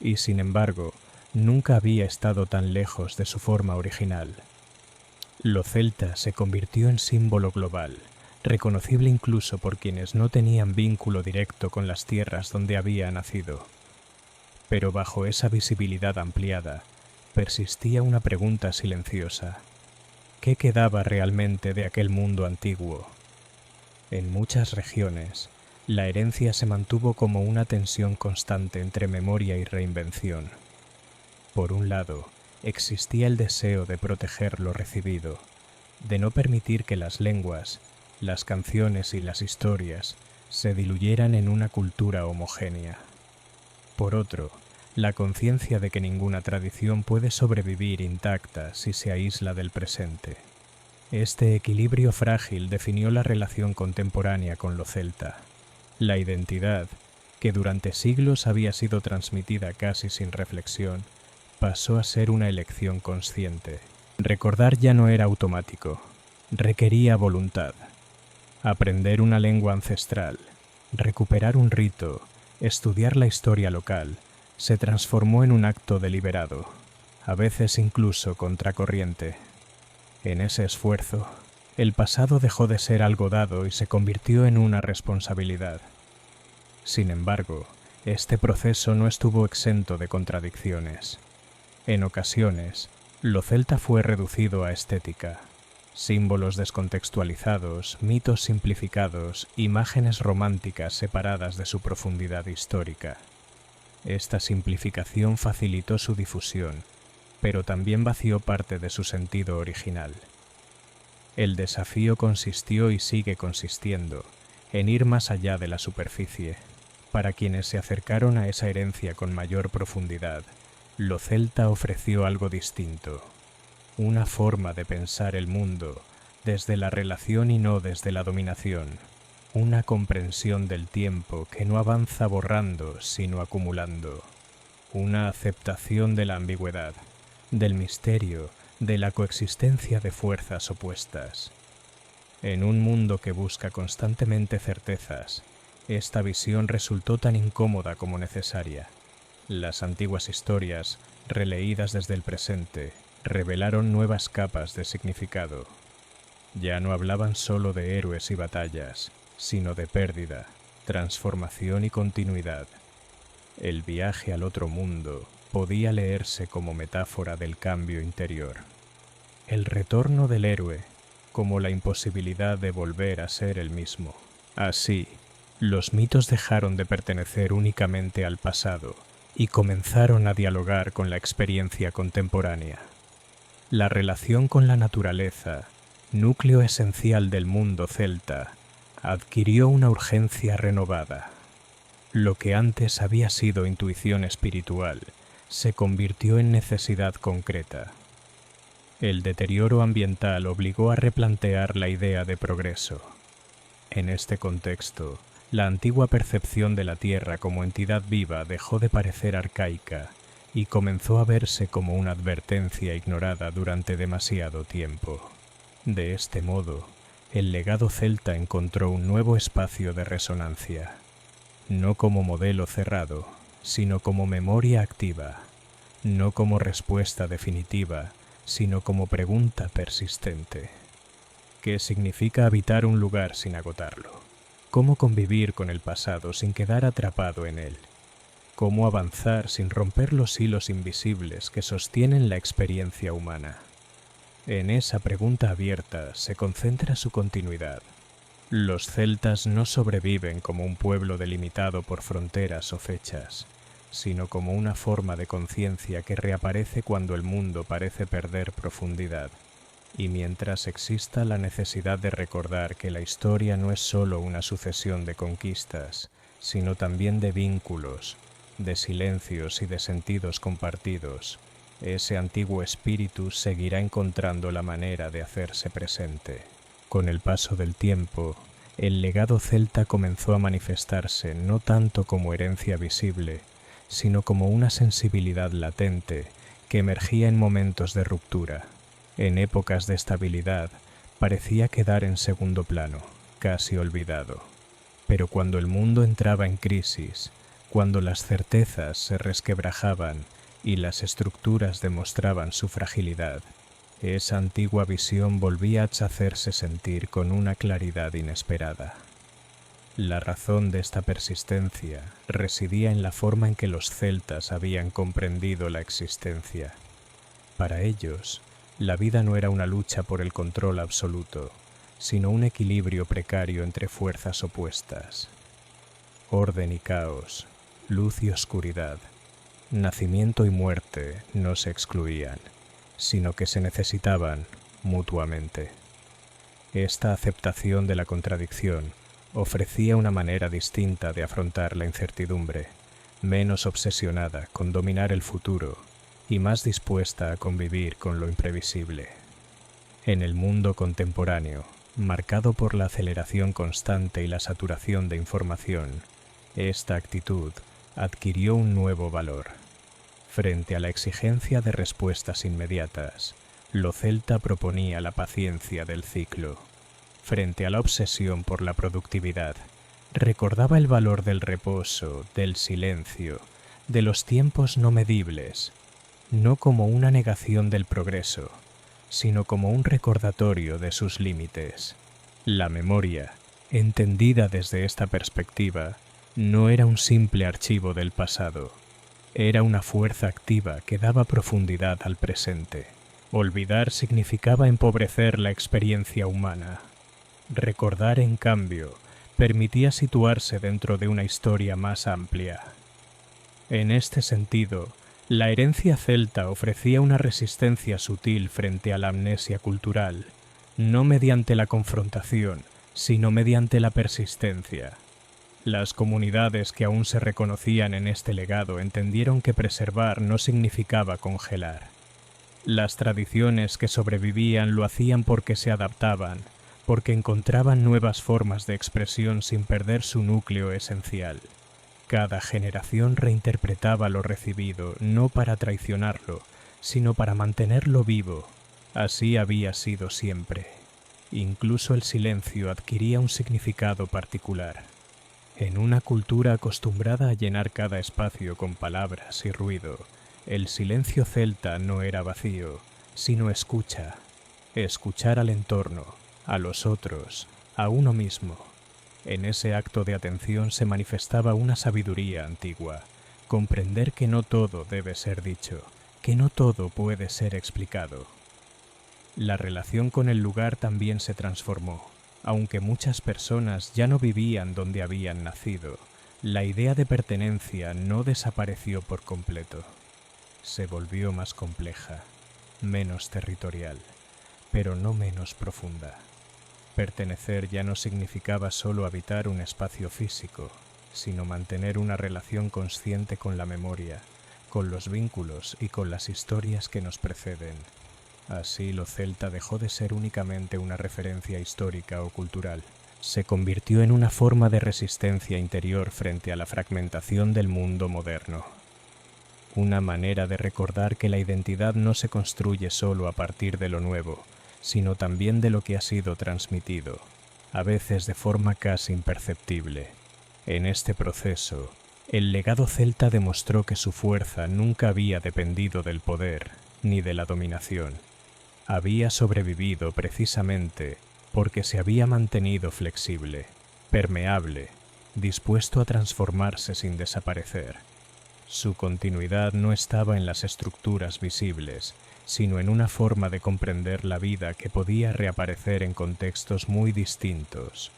y sin embargo, nunca había estado tan lejos de su forma original. Lo celta se convirtió en símbolo global, reconocible incluso por quienes no tenían vínculo directo con las tierras donde había nacido. Pero bajo esa visibilidad ampliada, persistía una pregunta silenciosa. ¿Qué quedaba realmente de aquel mundo antiguo? En muchas regiones, la herencia se mantuvo como una tensión constante entre memoria y reinvención. Por un lado, existía el deseo de proteger lo recibido, de no permitir que las lenguas, las canciones y las historias se diluyeran en una cultura homogénea. Por otro, la conciencia de que ninguna tradición puede sobrevivir intacta si se aísla del presente. Este equilibrio frágil definió la relación contemporánea con lo celta. La identidad, que durante siglos había sido transmitida casi sin reflexión, pasó a ser una elección consciente. Recordar ya no era automático, requería voluntad. Aprender una lengua ancestral, recuperar un rito, estudiar la historia local, se transformó en un acto deliberado, a veces incluso contracorriente. En ese esfuerzo, el pasado dejó de ser algo dado y se convirtió en una responsabilidad. Sin embargo, este proceso no estuvo exento de contradicciones. En ocasiones, lo celta fue reducido a estética. Símbolos descontextualizados, mitos simplificados, imágenes románticas separadas de su profundidad histórica. Esta simplificación facilitó su difusión, pero también vació parte de su sentido original. El desafío consistió y sigue consistiendo en ir más allá de la superficie, Para quienes se acercaron a esa herencia con mayor profundidad, lo celta ofreció algo distinto, una forma de pensar el mundo desde la relación y no desde la dominación, una comprensión del tiempo que no avanza borrando sino acumulando, una aceptación de la ambigüedad, del misterio, de la coexistencia de fuerzas opuestas. En un mundo que busca constantemente certezas, esta visión resultó tan incómoda como necesaria. Las antiguas historias, releídas desde el presente, revelaron nuevas capas de significado. Ya no hablaban solo de héroes y batallas, sino de pérdida, transformación y continuidad. El viaje al otro mundo podía leerse como metáfora del cambio interior. El retorno del héroe, como la imposibilidad de volver a ser el mismo. Así, los mitos dejaron de pertenecer únicamente al pasado y comenzaron a dialogar con la experiencia contemporánea. La relación con la naturaleza, núcleo esencial del mundo celta, adquirió una urgencia renovada. Lo que antes había sido intuición espiritual se convirtió en necesidad concreta. El deterioro ambiental obligó a replantear la idea de progreso. En este contexto, la antigua percepción de la Tierra como entidad viva dejó de parecer arcaica y comenzó a verse como una advertencia ignorada durante demasiado tiempo. De este modo, el legado celta encontró un nuevo espacio de resonancia, no como modelo cerrado, sino como memoria activa, no como respuesta definitiva, sino como pregunta persistente. ¿Qué significa habitar un lugar sin agotarlo? ¿Cómo convivir con el pasado sin quedar atrapado en él? ¿Cómo avanzar sin romper los hilos invisibles que sostienen la experiencia humana? En esa pregunta abierta se concentra su continuidad. Los celtas no sobreviven como un pueblo delimitado por fronteras o fechas, sino como una forma de conciencia que reaparece cuando el mundo parece perder profundidad. Y mientras exista la necesidad de recordar que la historia no es solo una sucesión de conquistas, sino también de vínculos, de silencios y de sentidos compartidos, ese antiguo espíritu seguirá encontrando la manera de hacerse presente. Con el paso del tiempo, el legado celta comenzó a manifestarse no tanto como herencia visible, sino como una sensibilidad latente que emergía en momentos de ruptura. En épocas de estabilidad, parecía quedar en segundo plano, casi olvidado. Pero cuando el mundo entraba en crisis, cuando las certezas se resquebrajaban y las estructuras demostraban su fragilidad, esa antigua visión volvía a hacerse sentir con una claridad inesperada. La razón de esta persistencia residía en la forma en que los celtas habían comprendido la existencia. Para ellos, la vida no era una lucha por el control absoluto, sino un equilibrio precario entre fuerzas opuestas. Orden y caos, luz y oscuridad, nacimiento y muerte no se excluían, sino que se necesitaban mutuamente. Esta aceptación de la contradicción ofrecía una manera distinta de afrontar la incertidumbre, menos obsesionada con dominar el futuro y más dispuesta a convivir con lo imprevisible. En el mundo contemporáneo, marcado por la aceleración constante y la saturación de información, esta actitud adquirió un nuevo valor. Frente a la exigencia de respuestas inmediatas, lo celta proponía la paciencia del ciclo. Frente a la obsesión por la productividad, recordaba el valor del reposo, del silencio, de los tiempos no medibles, no como una negación del progreso, sino como un recordatorio de sus límites. La memoria, entendida desde esta perspectiva, no era un simple archivo del pasado, era una fuerza activa que daba profundidad al presente. Olvidar significaba empobrecer la experiencia humana. Recordar, en cambio, permitía situarse dentro de una historia más amplia. En este sentido, la herencia celta ofrecía una resistencia sutil frente a la amnesia cultural, no mediante la confrontación, sino mediante la persistencia. Las comunidades que aún se reconocían en este legado entendieron que preservar no significaba congelar. Las tradiciones que sobrevivían lo hacían porque se adaptaban, porque encontraban nuevas formas de expresión sin perder su núcleo esencial. Cada generación reinterpretaba lo recibido, no para traicionarlo, sino para mantenerlo vivo. Así había sido siempre. Incluso el silencio adquiría un significado particular. En una cultura acostumbrada a llenar cada espacio con palabras y ruido, el silencio celta no era vacío, sino escucha. Escuchar al entorno, a los otros, a uno mismo. En ese acto de atención se manifestaba una sabiduría antigua, comprender que no todo debe ser dicho, que no todo puede ser explicado. La relación con el lugar también se transformó. Aunque muchas personas ya no vivían donde habían nacido, la idea de pertenencia no desapareció por completo. Se volvió más compleja, menos territorial, pero no menos profunda. Pertenecer ya no significaba solo habitar un espacio físico, sino mantener una relación consciente con la memoria, con los vínculos y con las historias que nos preceden. Así lo celta dejó de ser únicamente una referencia histórica o cultural. Se convirtió en una forma de resistencia interior frente a la fragmentación del mundo moderno. Una manera de recordar que la identidad no se construye solo a partir de lo nuevo, sino también de lo que ha sido transmitido, a veces de forma casi imperceptible. En este proceso, el legado celta demostró que su fuerza nunca había dependido del poder ni de la dominación. Había sobrevivido precisamente porque se había mantenido flexible, permeable, dispuesto a transformarse sin desaparecer. Su continuidad no estaba en las estructuras visibles, sino en una forma de comprender la vida que podía reaparecer en contextos muy distintos.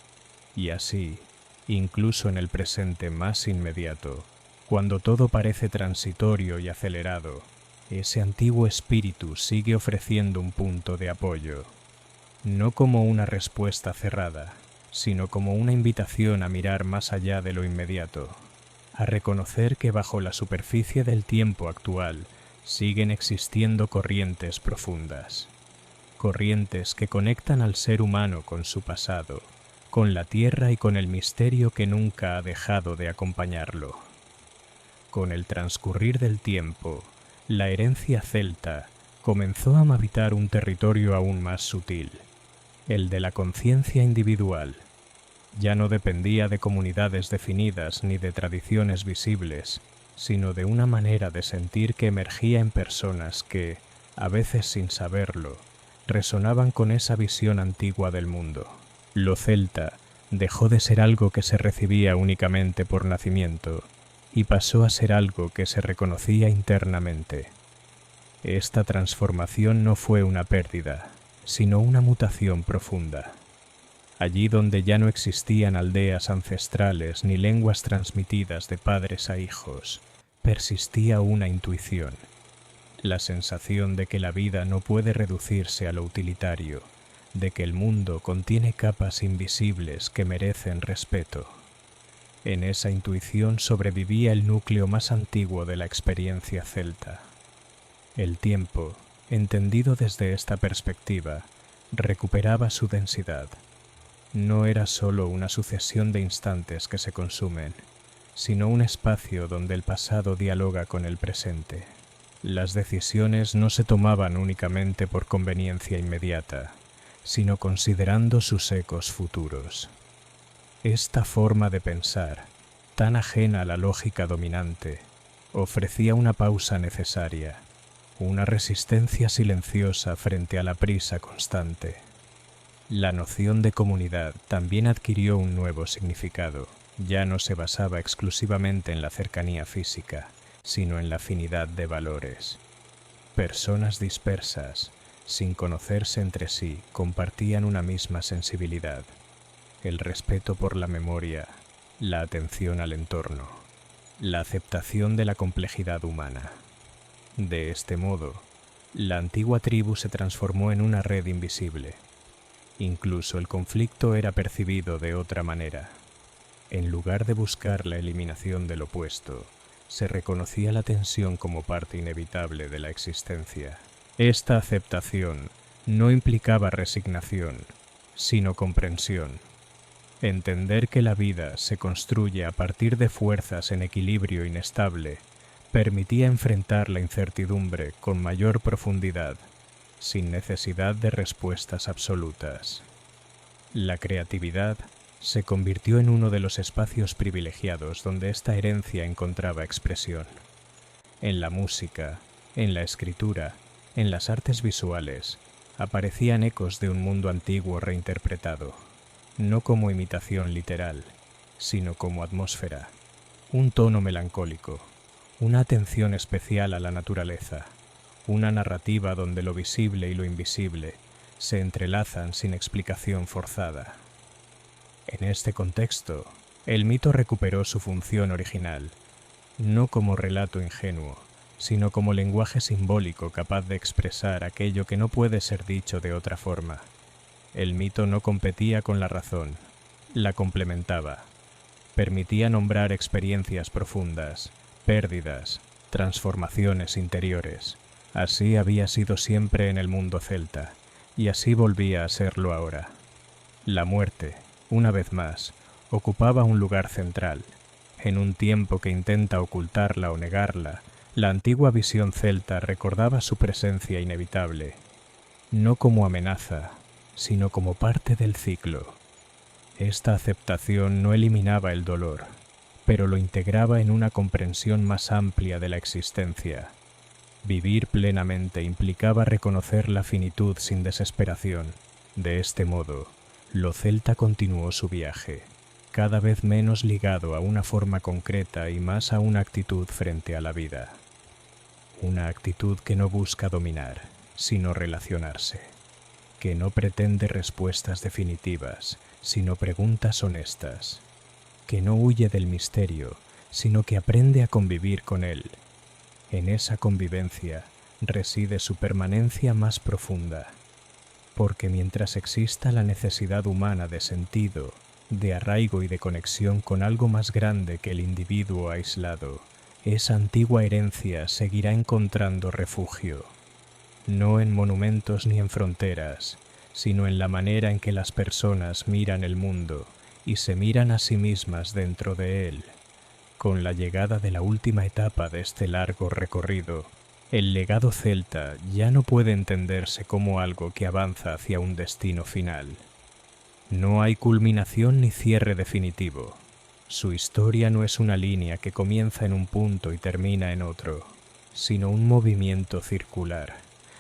Y así, incluso en el presente más inmediato, cuando todo parece transitorio y acelerado, ese antiguo espíritu sigue ofreciendo un punto de apoyo, no como una respuesta cerrada, sino como una invitación a mirar más allá de lo inmediato, a reconocer que bajo la superficie del tiempo actual siguen existiendo corrientes profundas, corrientes que conectan al ser humano con su pasado, con la tierra y con el misterio que nunca ha dejado de acompañarlo. Con el transcurrir del tiempo, la herencia celta comenzó a habitar un territorio aún más sutil, el de la conciencia individual. Ya no dependía de comunidades definidas ni de tradiciones visibles, sino de una manera de sentir que emergía en personas que, a veces sin saberlo, resonaban con esa visión antigua del mundo. Lo celta dejó de ser algo que se recibía únicamente por nacimiento y pasó a ser algo que se reconocía internamente. Esta transformación no fue una pérdida, sino una mutación profunda. Allí donde ya no existían aldeas ancestrales ni lenguas transmitidas de padres a hijos, persistía una intuición, la sensación de que la vida no puede reducirse a lo utilitario, de que el mundo contiene capas invisibles que merecen respeto. En esa intuición sobrevivía el núcleo más antiguo de la experiencia celta. El tiempo, entendido desde esta perspectiva, recuperaba su densidad. No era solo una sucesión de instantes que se consumen, sino un espacio donde el pasado dialoga con el presente. Las decisiones no se tomaban únicamente por conveniencia inmediata, sino considerando sus ecos futuros. Esta forma de pensar, tan ajena a la lógica dominante, ofrecía una pausa necesaria, una resistencia silenciosa frente a la prisa constante. La noción de comunidad también adquirió un nuevo significado. Ya no se basaba exclusivamente en la cercanía física, sino en la afinidad de valores. Personas dispersas, sin conocerse entre sí, compartían una misma sensibilidad: el respeto por la memoria, la atención al entorno, la aceptación de la complejidad humana. De este modo, la antigua tribu se transformó en una red invisible. Incluso el conflicto era percibido de otra manera. En lugar de buscar la eliminación del opuesto, se reconocía la tensión como parte inevitable de la existencia. Esta aceptación no implicaba resignación, sino comprensión. Entender que la vida se construye a partir de fuerzas en equilibrio inestable permitía enfrentar la incertidumbre con mayor profundidad, sin necesidad de respuestas absolutas. La creatividad se convirtió en uno de los espacios privilegiados donde esta herencia encontraba expresión. En la música, en la escritura, en las artes visuales, aparecían ecos de un mundo antiguo reinterpretado, no como imitación literal, sino como atmósfera, un tono melancólico, una atención especial a la naturaleza, una narrativa donde lo visible y lo invisible se entrelazan sin explicación forzada. En este contexto, el mito recuperó su función original, no como relato ingenuo, sino como lenguaje simbólico capaz de expresar aquello que no puede ser dicho de otra forma. El mito no competía con la razón, la complementaba. Permitía nombrar experiencias profundas, pérdidas, transformaciones interiores. Así había sido siempre en el mundo celta, y así volvía a serlo ahora. La muerte, una vez más, ocupaba un lugar central. En un tiempo que intenta ocultarla o negarla, la antigua visión celta recordaba su presencia inevitable, no como amenaza, sino como parte del ciclo. Esta aceptación no eliminaba el dolor, pero lo integraba en una comprensión más amplia de la existencia. Vivir plenamente implicaba reconocer la finitud sin desesperación. De este modo, lo celta continuó su viaje, cada vez menos ligado a una forma concreta y más a una actitud frente a la vida. Una actitud que no busca dominar, sino relacionarse, que no pretende respuestas definitivas, sino preguntas honestas, que no huye del misterio, sino que aprende a convivir con él. En esa convivencia reside su permanencia más profunda, porque mientras exista la necesidad humana de sentido, de arraigo y de conexión con algo más grande que el individuo aislado, esa antigua herencia seguirá encontrando refugio, no en monumentos ni en fronteras, sino en la manera en que las personas miran el mundo y se miran a sí mismas dentro de él. Con la llegada de la última etapa de este largo recorrido, el legado celta ya no puede entenderse como algo que avanza hacia un destino final. No hay culminación ni cierre definitivo. Su historia no es una línea que comienza en un punto y termina en otro, sino un movimiento circular,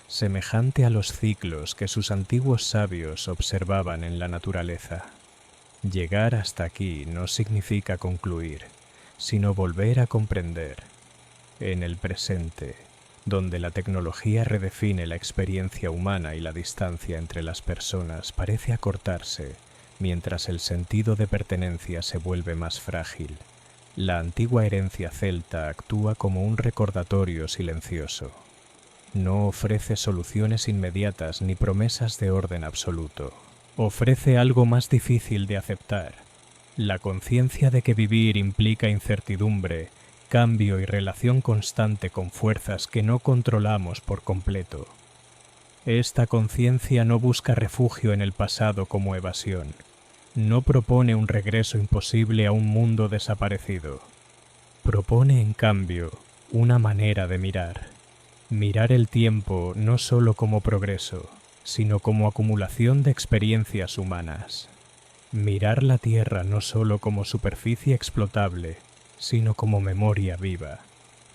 semejante a los ciclos que sus antiguos sabios observaban en la naturaleza. Llegar hasta aquí no significa concluir, sino volver a comprender. En el presente, donde la tecnología redefine la experiencia humana y la distancia entre las personas parece acortarse, mientras el sentido de pertenencia se vuelve más frágil, la antigua herencia celta actúa como un recordatorio silencioso. No ofrece soluciones inmediatas ni promesas de orden absoluto. Ofrece algo más difícil de aceptar: la conciencia de que vivir implica incertidumbre, cambio y relación constante con fuerzas que no controlamos por completo. Esta conciencia no busca refugio en el pasado como evasión. No propone un regreso imposible a un mundo desaparecido. Propone, en cambio, una manera de mirar. Mirar el tiempo no solo como progreso, sino como acumulación de experiencias humanas. Mirar la Tierra no solo como superficie explotable, sino como memoria viva.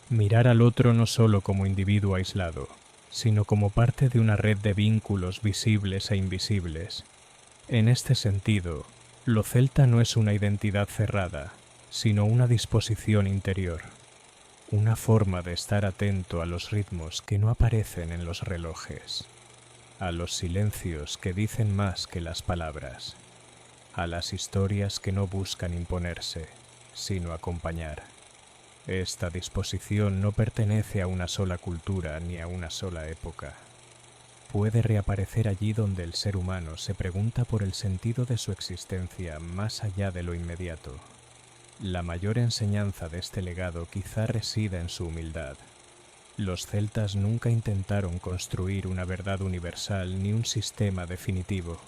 Mirar al otro no solo como individuo aislado, sino como parte de una red de vínculos visibles e invisibles. En este sentido, lo celta no es una identidad cerrada, sino una disposición interior, una forma de estar atento a los ritmos que no aparecen en los relojes, a los silencios que dicen más que las palabras, a las historias que no buscan imponerse, sino acompañar. Esta disposición no pertenece a una sola cultura ni a una sola época. Puede reaparecer allí donde el ser humano se pregunta por el sentido de su existencia más allá de lo inmediato. La mayor enseñanza de este legado quizá resida en su humildad. Los celtas nunca intentaron construir una verdad universal ni un sistema definitivo.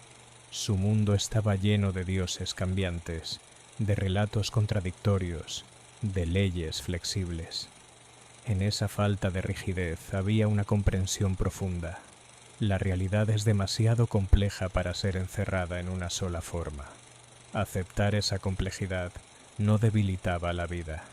Su mundo estaba lleno de dioses cambiantes, de relatos contradictorios, de leyes flexibles. En esa falta de rigidez había una comprensión profunda. La realidad es demasiado compleja para ser encerrada en una sola forma. Aceptar esa complejidad no debilitaba la vida,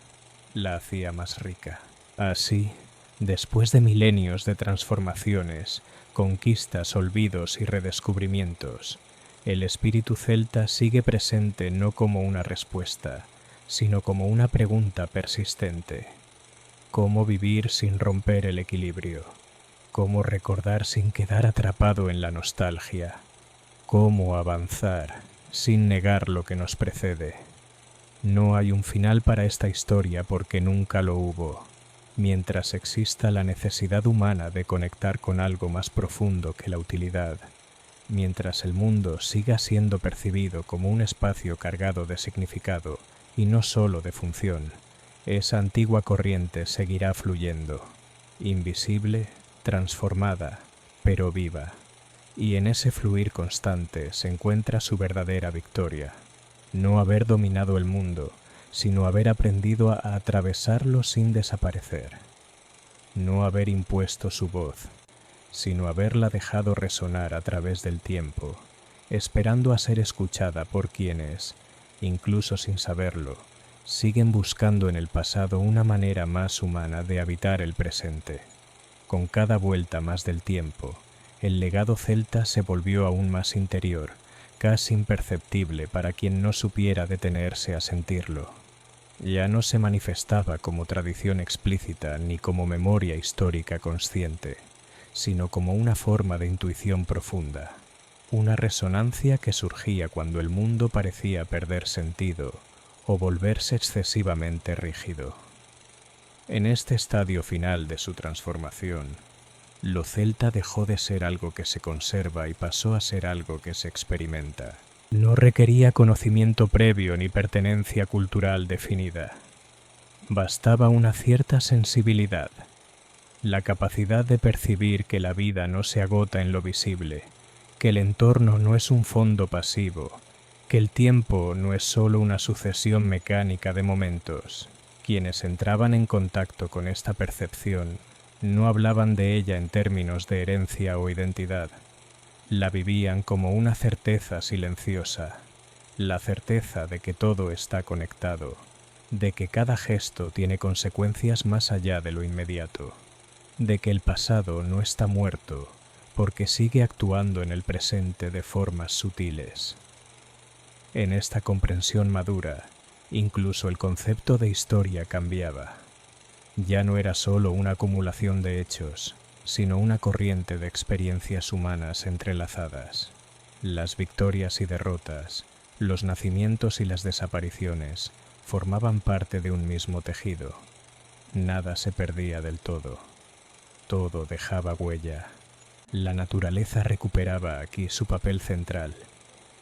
la hacía más rica. Así, después de milenios de transformaciones, conquistas, olvidos y redescubrimientos, el espíritu celta sigue presente no como una respuesta, sino como una pregunta persistente. ¿Cómo vivir sin romper el equilibrio? ¿Cómo recordar sin quedar atrapado en la nostalgia? ¿Cómo avanzar sin negar lo que nos precede? No hay un final para esta historia porque nunca lo hubo. Mientras exista la necesidad humana de conectar con algo más profundo que la utilidad, mientras el mundo siga siendo percibido como un espacio cargado de significado y no solo de función, esa antigua corriente seguirá fluyendo, invisible, transformada, pero viva. Y en ese fluir constante se encuentra su verdadera victoria. No haber dominado el mundo, sino haber aprendido a atravesarlo sin desaparecer. No haber impuesto su voz, sino haberla dejado resonar a través del tiempo, esperando a ser escuchada por quienes, incluso sin saberlo, siguen buscando en el pasado una manera más humana de habitar el presente. Con cada vuelta más del tiempo, el legado celta se volvió aún más interior, casi imperceptible para quien no supiera detenerse a sentirlo. Ya no se manifestaba como tradición explícita ni como memoria histórica consciente, sino como una forma de intuición profunda, una resonancia que surgía cuando el mundo parecía perder sentido o volverse excesivamente rígido. En este estadio final de su transformación, lo celta dejó de ser algo que se conserva y pasó a ser algo que se experimenta. No requería conocimiento previo ni pertenencia cultural definida. Bastaba una cierta sensibilidad, la capacidad de percibir que la vida no se agota en lo visible, que el entorno no es un fondo pasivo, que el tiempo no es solo una sucesión mecánica de momentos. Quienes entraban en contacto con esta percepción no hablaban de ella en términos de herencia o identidad. La vivían como una certeza silenciosa, la certeza de que todo está conectado, de que cada gesto tiene consecuencias más allá de lo inmediato, de que el pasado no está muerto porque sigue actuando en el presente de formas sutiles. En esta comprensión madura, incluso el concepto de historia cambiaba. Ya no era solo una acumulación de hechos, sino una corriente de experiencias humanas entrelazadas. Las victorias y derrotas, los nacimientos y las desapariciones formaban parte de un mismo tejido. Nada se perdía del todo. Todo dejaba huella. La naturaleza recuperaba aquí su papel central,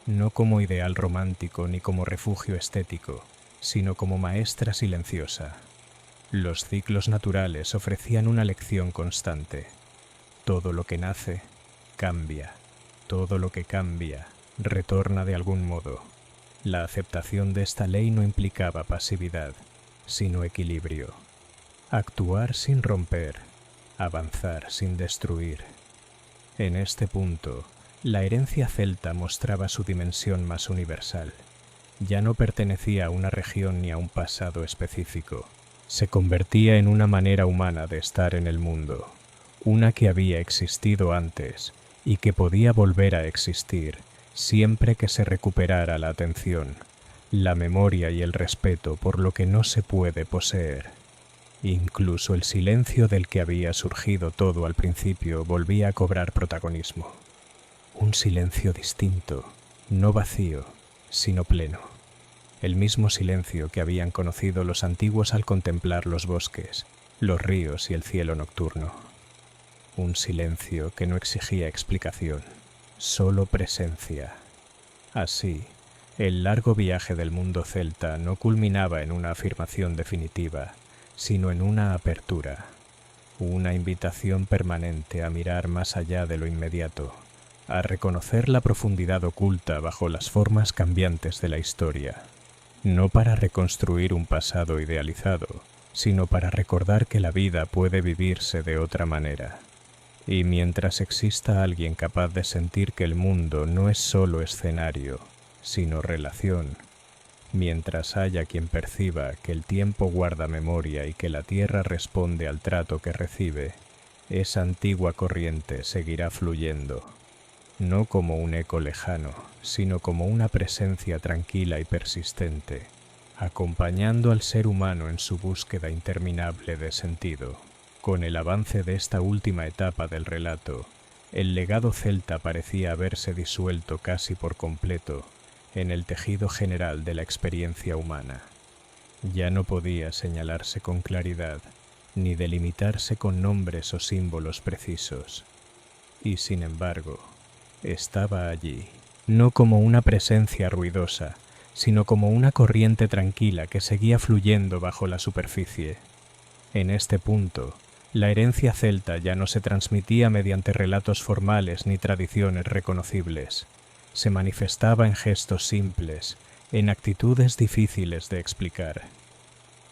no como ideal romántico ni como refugio estético, sino como maestra silenciosa. Los ciclos naturales ofrecían una lección constante. Todo lo que nace, cambia. Todo lo que cambia, retorna de algún modo. La aceptación de esta ley no implicaba pasividad, sino equilibrio. Actuar sin romper, avanzar sin destruir. En este punto, la herencia celta mostraba su dimensión más universal. Ya no pertenecía a una región ni a un pasado específico. Se convertía en una manera humana de estar en el mundo, una que había existido antes y que podía volver a existir siempre que se recuperara la atención, la memoria y el respeto por lo que no se puede poseer. Incluso el silencio del que había surgido todo al principio volvía a cobrar protagonismo. Un silencio distinto, no vacío, sino pleno. El mismo silencio que habían conocido los antiguos al contemplar los bosques, los ríos y el cielo nocturno. Un silencio que no exigía explicación, solo presencia. Así, El largo viaje del mundo celta no culminaba en una afirmación definitiva, sino en una apertura, una invitación permanente a mirar más allá de lo inmediato, a reconocer la profundidad oculta bajo las formas cambiantes de la historia, no para reconstruir un pasado idealizado, sino para recordar que la vida puede vivirse de otra manera. Y mientras exista alguien capaz de sentir que el mundo no es solo escenario, sino relación, mientras haya quien perciba que el tiempo guarda memoria y que la tierra responde al trato que recibe, esa antigua corriente seguirá fluyendo, no como un eco lejano, sino como una presencia tranquila y persistente, acompañando al ser humano en su búsqueda interminable de sentido. Con el avance de esta última etapa del relato, el legado celta parecía haberse disuelto casi por completo en el tejido general de la experiencia humana. Ya no podía señalarse con claridad, ni delimitarse con nombres o símbolos precisos. Y sin embargo, estaba allí, no como una presencia ruidosa, sino como una corriente tranquila que seguía fluyendo bajo la superficie. En este punto, la herencia celta ya no se transmitía mediante relatos formales ni tradiciones reconocibles. Se manifestaba en gestos simples, en actitudes difíciles de explicar,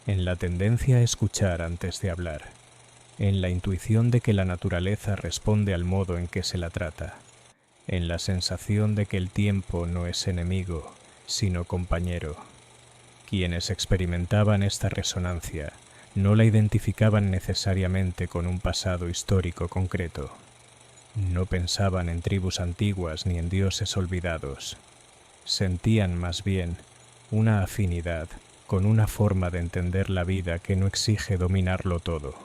en la tendencia a escuchar antes de hablar, en la intuición de que la naturaleza responde al modo en que se la trata, en la sensación de que el tiempo no es enemigo, sino compañero. Quienes experimentaban esta resonancia no la identificaban necesariamente con un pasado histórico concreto. No pensaban en tribus antiguas ni en dioses olvidados. Sentían más bien una afinidad con una forma de entender la vida que no exige dominarlo todo.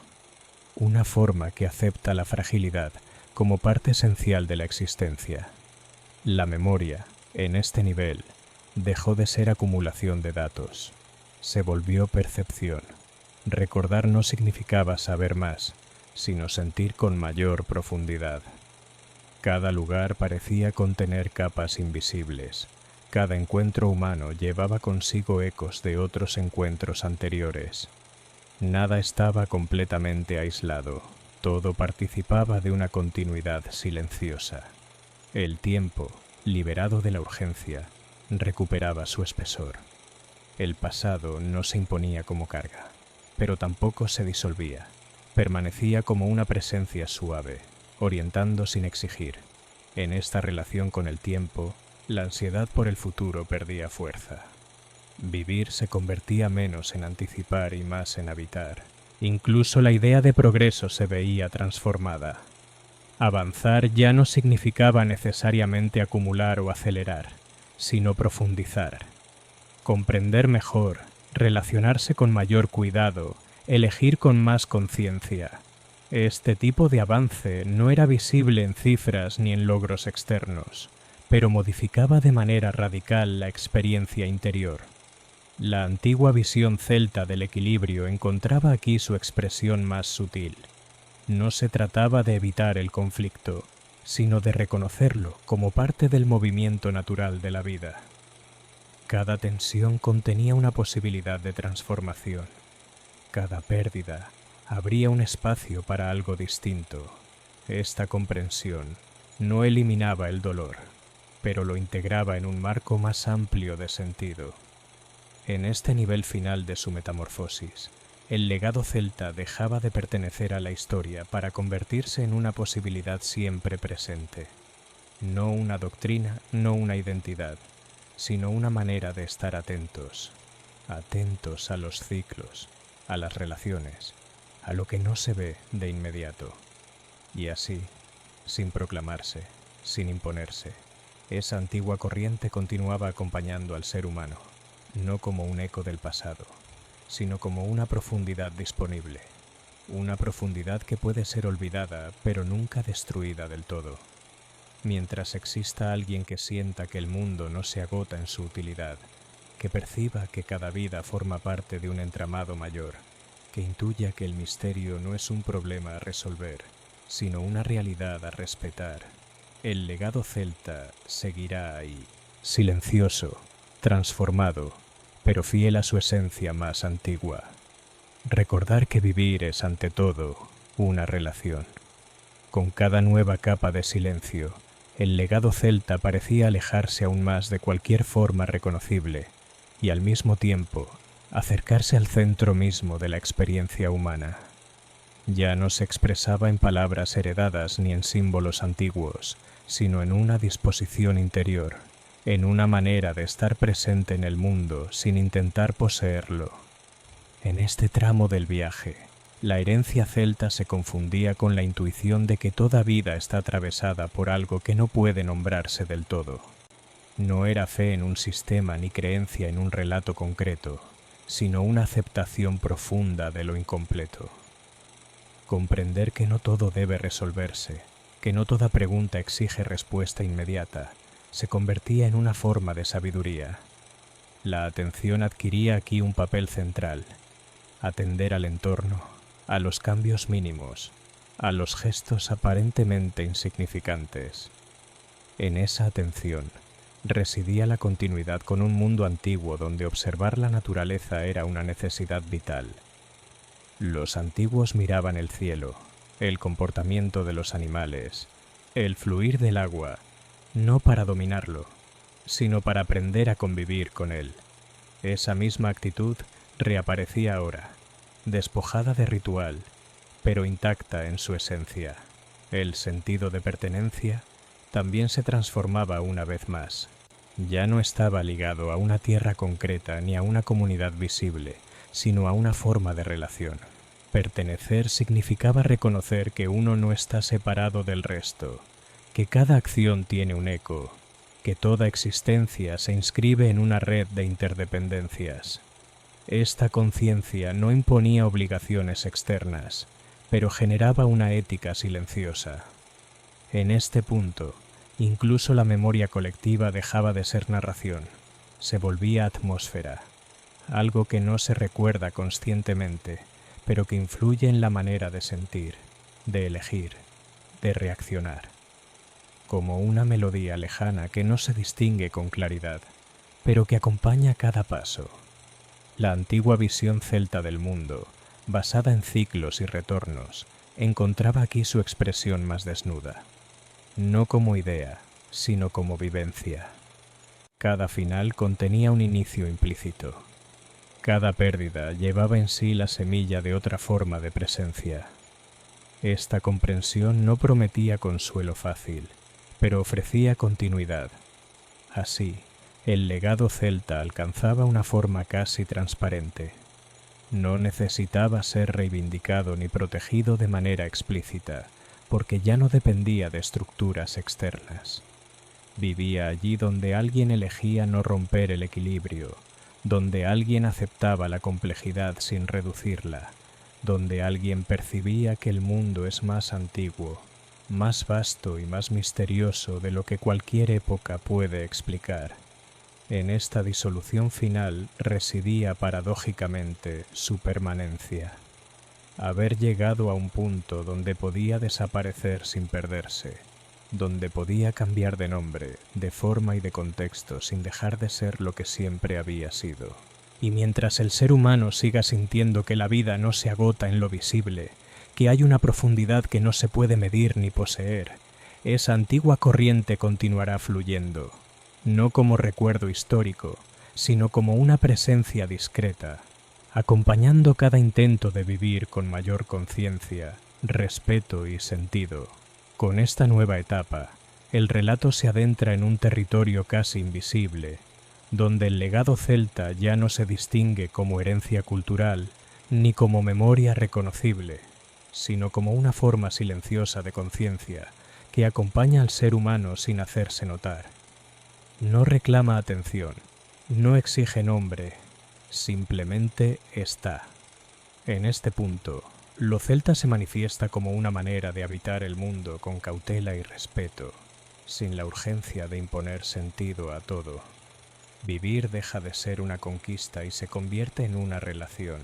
Una forma que acepta la fragilidad como parte esencial de la existencia. La memoria, en este nivel, dejó de ser acumulación de datos. Se volvió percepción. Recordar no significaba saber más, sino sentir con mayor profundidad. Cada lugar parecía contener capas invisibles. Cada encuentro humano llevaba consigo ecos de otros encuentros anteriores. Nada estaba completamente aislado. Todo participaba de una continuidad silenciosa. El tiempo, liberado de la urgencia, recuperaba su espesor. El pasado no se imponía como carga, pero tampoco se disolvía. Permanecía como una presencia suave, orientando sin exigir. En esta relación con el tiempo, la ansiedad por el futuro perdía fuerza. Vivir se convertía menos en anticipar y más en habitar. Incluso la idea de progreso se veía transformada. Avanzar ya no significaba necesariamente acumular o acelerar, sino profundizar. Comprender mejor, relacionarse con mayor cuidado, elegir con más conciencia. Este tipo de avance no era visible en cifras ni en logros externos, pero modificaba de manera radical la experiencia interior. La antigua visión celta del equilibrio encontraba aquí su expresión más sutil. No se trataba de evitar el conflicto, sino de reconocerlo como parte del movimiento natural de la vida. Cada tensión contenía una posibilidad de transformación. Cada pérdida abría un espacio para algo distinto. Esta comprensión no eliminaba el dolor, pero lo integraba en un marco más amplio de sentido. En este nivel final de su metamorfosis, el legado celta dejaba de pertenecer a la historia para convertirse en una posibilidad siempre presente. No una doctrina, no una identidad, sino una manera de estar atentos, atentos a los ciclos, a las relaciones, a lo que no se ve de inmediato. Y así, sin proclamarse, sin imponerse, esa antigua corriente continuaba acompañando al ser humano, no como un eco del pasado, sino como una profundidad disponible, una profundidad que puede ser olvidada, pero nunca destruida del todo. Mientras exista alguien que sienta que el mundo no se agota en su utilidad, que perciba que cada vida forma parte de un entramado mayor, que intuya que el misterio no es un problema a resolver, sino una realidad a respetar, el legado celta seguirá ahí, silencioso, transformado, pero fiel a su esencia más antigua. Recordar que vivir es ante todo una relación. Con cada nueva capa de silencio, el legado celta parecía alejarse aún más de cualquier forma reconocible y al mismo tiempo acercarse al centro mismo de la experiencia humana. Ya no se expresaba en palabras heredadas ni en símbolos antiguos, sino en una disposición interior, en una manera de estar presente en el mundo sin intentar poseerlo. En este tramo del viaje, la herencia celta se confundía con la intuición de que toda vida está atravesada por algo que no puede nombrarse del todo. No era fe en un sistema ni creencia en un relato concreto, sino una aceptación profunda de lo incompleto. Comprender que no todo debe resolverse, que no toda pregunta exige respuesta inmediata, se convertía en una forma de sabiduría. La atención adquiría aquí un papel central: atender al entorno, a los cambios mínimos, a los gestos aparentemente insignificantes. En esa atención residía la continuidad con un mundo antiguo donde observar la naturaleza era una necesidad vital. Los antiguos miraban el cielo, el comportamiento de los animales, el fluir del agua, no para dominarlo, sino para aprender a convivir con él. Esa misma actitud reaparecía ahora, despojada de ritual, pero intacta en su esencia. El sentido de pertenencia también se transformaba una vez más. Ya no estaba ligado a una tierra concreta ni a una comunidad visible, sino a una forma de relación. Pertenecer significaba reconocer que uno no está separado del resto, que cada acción tiene un eco, que toda existencia se inscribe en una red de interdependencias. Esta conciencia no imponía obligaciones externas, pero generaba una ética silenciosa. En este punto, incluso la memoria colectiva dejaba de ser narración, se volvía atmósfera, algo que no se recuerda conscientemente, pero que influye en la manera de sentir, de elegir, de reaccionar. Como una melodía lejana que no se distingue con claridad, pero que acompaña cada paso. La antigua visión celta del mundo, basada en ciclos y retornos, encontraba aquí su expresión más desnuda. No como idea, sino como vivencia. Cada final contenía un inicio implícito. Cada pérdida llevaba en sí la semilla de otra forma de presencia. Esta comprensión no prometía consuelo fácil, pero ofrecía continuidad. Así, el legado celta alcanzaba una forma casi transparente. No necesitaba ser reivindicado ni protegido de manera explícita, porque ya no dependía de estructuras externas. Vivía allí donde alguien elegía no romper el equilibrio, donde alguien aceptaba la complejidad sin reducirla, donde alguien percibía que el mundo es más antiguo, más vasto y más misterioso de lo que cualquier época puede explicar. En esta disolución final residía paradójicamente su permanencia. Haber llegado a un punto donde podía desaparecer sin perderse, donde podía cambiar de nombre, de forma y de contexto sin dejar de ser lo que siempre había sido. Y mientras el ser humano siga sintiendo que la vida no se agota en lo visible, que hay una profundidad que no se puede medir ni poseer, esa antigua corriente continuará fluyendo, no como recuerdo histórico, sino como una presencia discreta, acompañando cada intento de vivir con mayor conciencia, respeto y sentido. Con esta nueva etapa, el relato se adentra en un territorio casi invisible, donde el legado celta ya no se distingue como herencia cultural ni como memoria reconocible, sino como una forma silenciosa de conciencia que acompaña al ser humano sin hacerse notar. No reclama atención, no exige nombre, simplemente está. En este punto, lo celta se manifiesta como una manera de habitar el mundo con cautela y respeto, sin la urgencia de imponer sentido a todo. Vivir deja de ser una conquista y se convierte en una relación.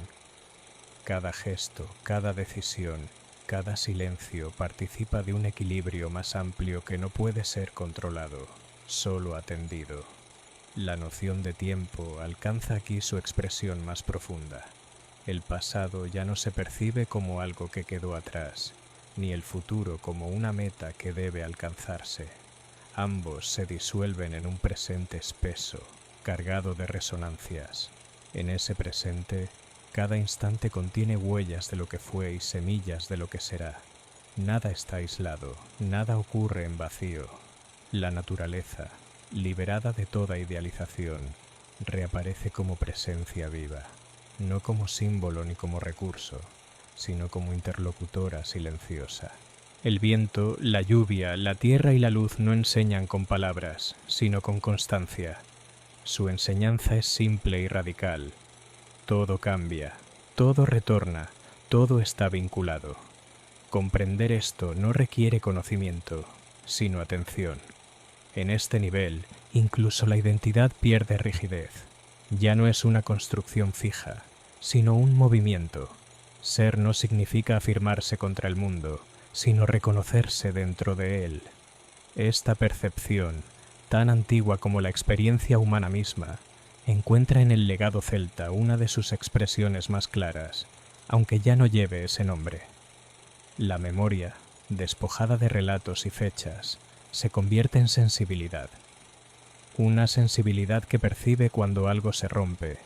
Cada gesto, cada decisión, cada silencio participa de un equilibrio más amplio que no puede ser controlado, solo atendido. La noción de tiempo alcanza aquí su expresión más profunda. El pasado ya no se percibe como algo que quedó atrás, ni el futuro como una meta que debe alcanzarse. Ambos se disuelven en un presente espeso, cargado de resonancias. En ese presente, cada instante contiene huellas de lo que fue y semillas de lo que será. Nada está aislado, nada ocurre en vacío. La naturaleza, liberada de toda idealización, reaparece como presencia viva, no como símbolo ni como recurso, sino como interlocutora silenciosa. El viento, la lluvia, la tierra y la luz no enseñan con palabras, sino con constancia. Su enseñanza es simple y radical. Todo cambia, todo retorna, todo está vinculado. Comprender esto no requiere conocimiento, sino atención. En este nivel, incluso la identidad pierde rigidez. Ya no es una construcción fija, sino un movimiento. Ser no significa afirmarse contra el mundo, sino reconocerse dentro de él. Esta percepción, tan antigua como la experiencia humana misma, encuentra en el legado celta una de sus expresiones más claras, aunque ya no lleve ese nombre. La memoria, despojada de relatos y fechas, se convierte en sensibilidad. Una sensibilidad que percibe cuando algo se rompe,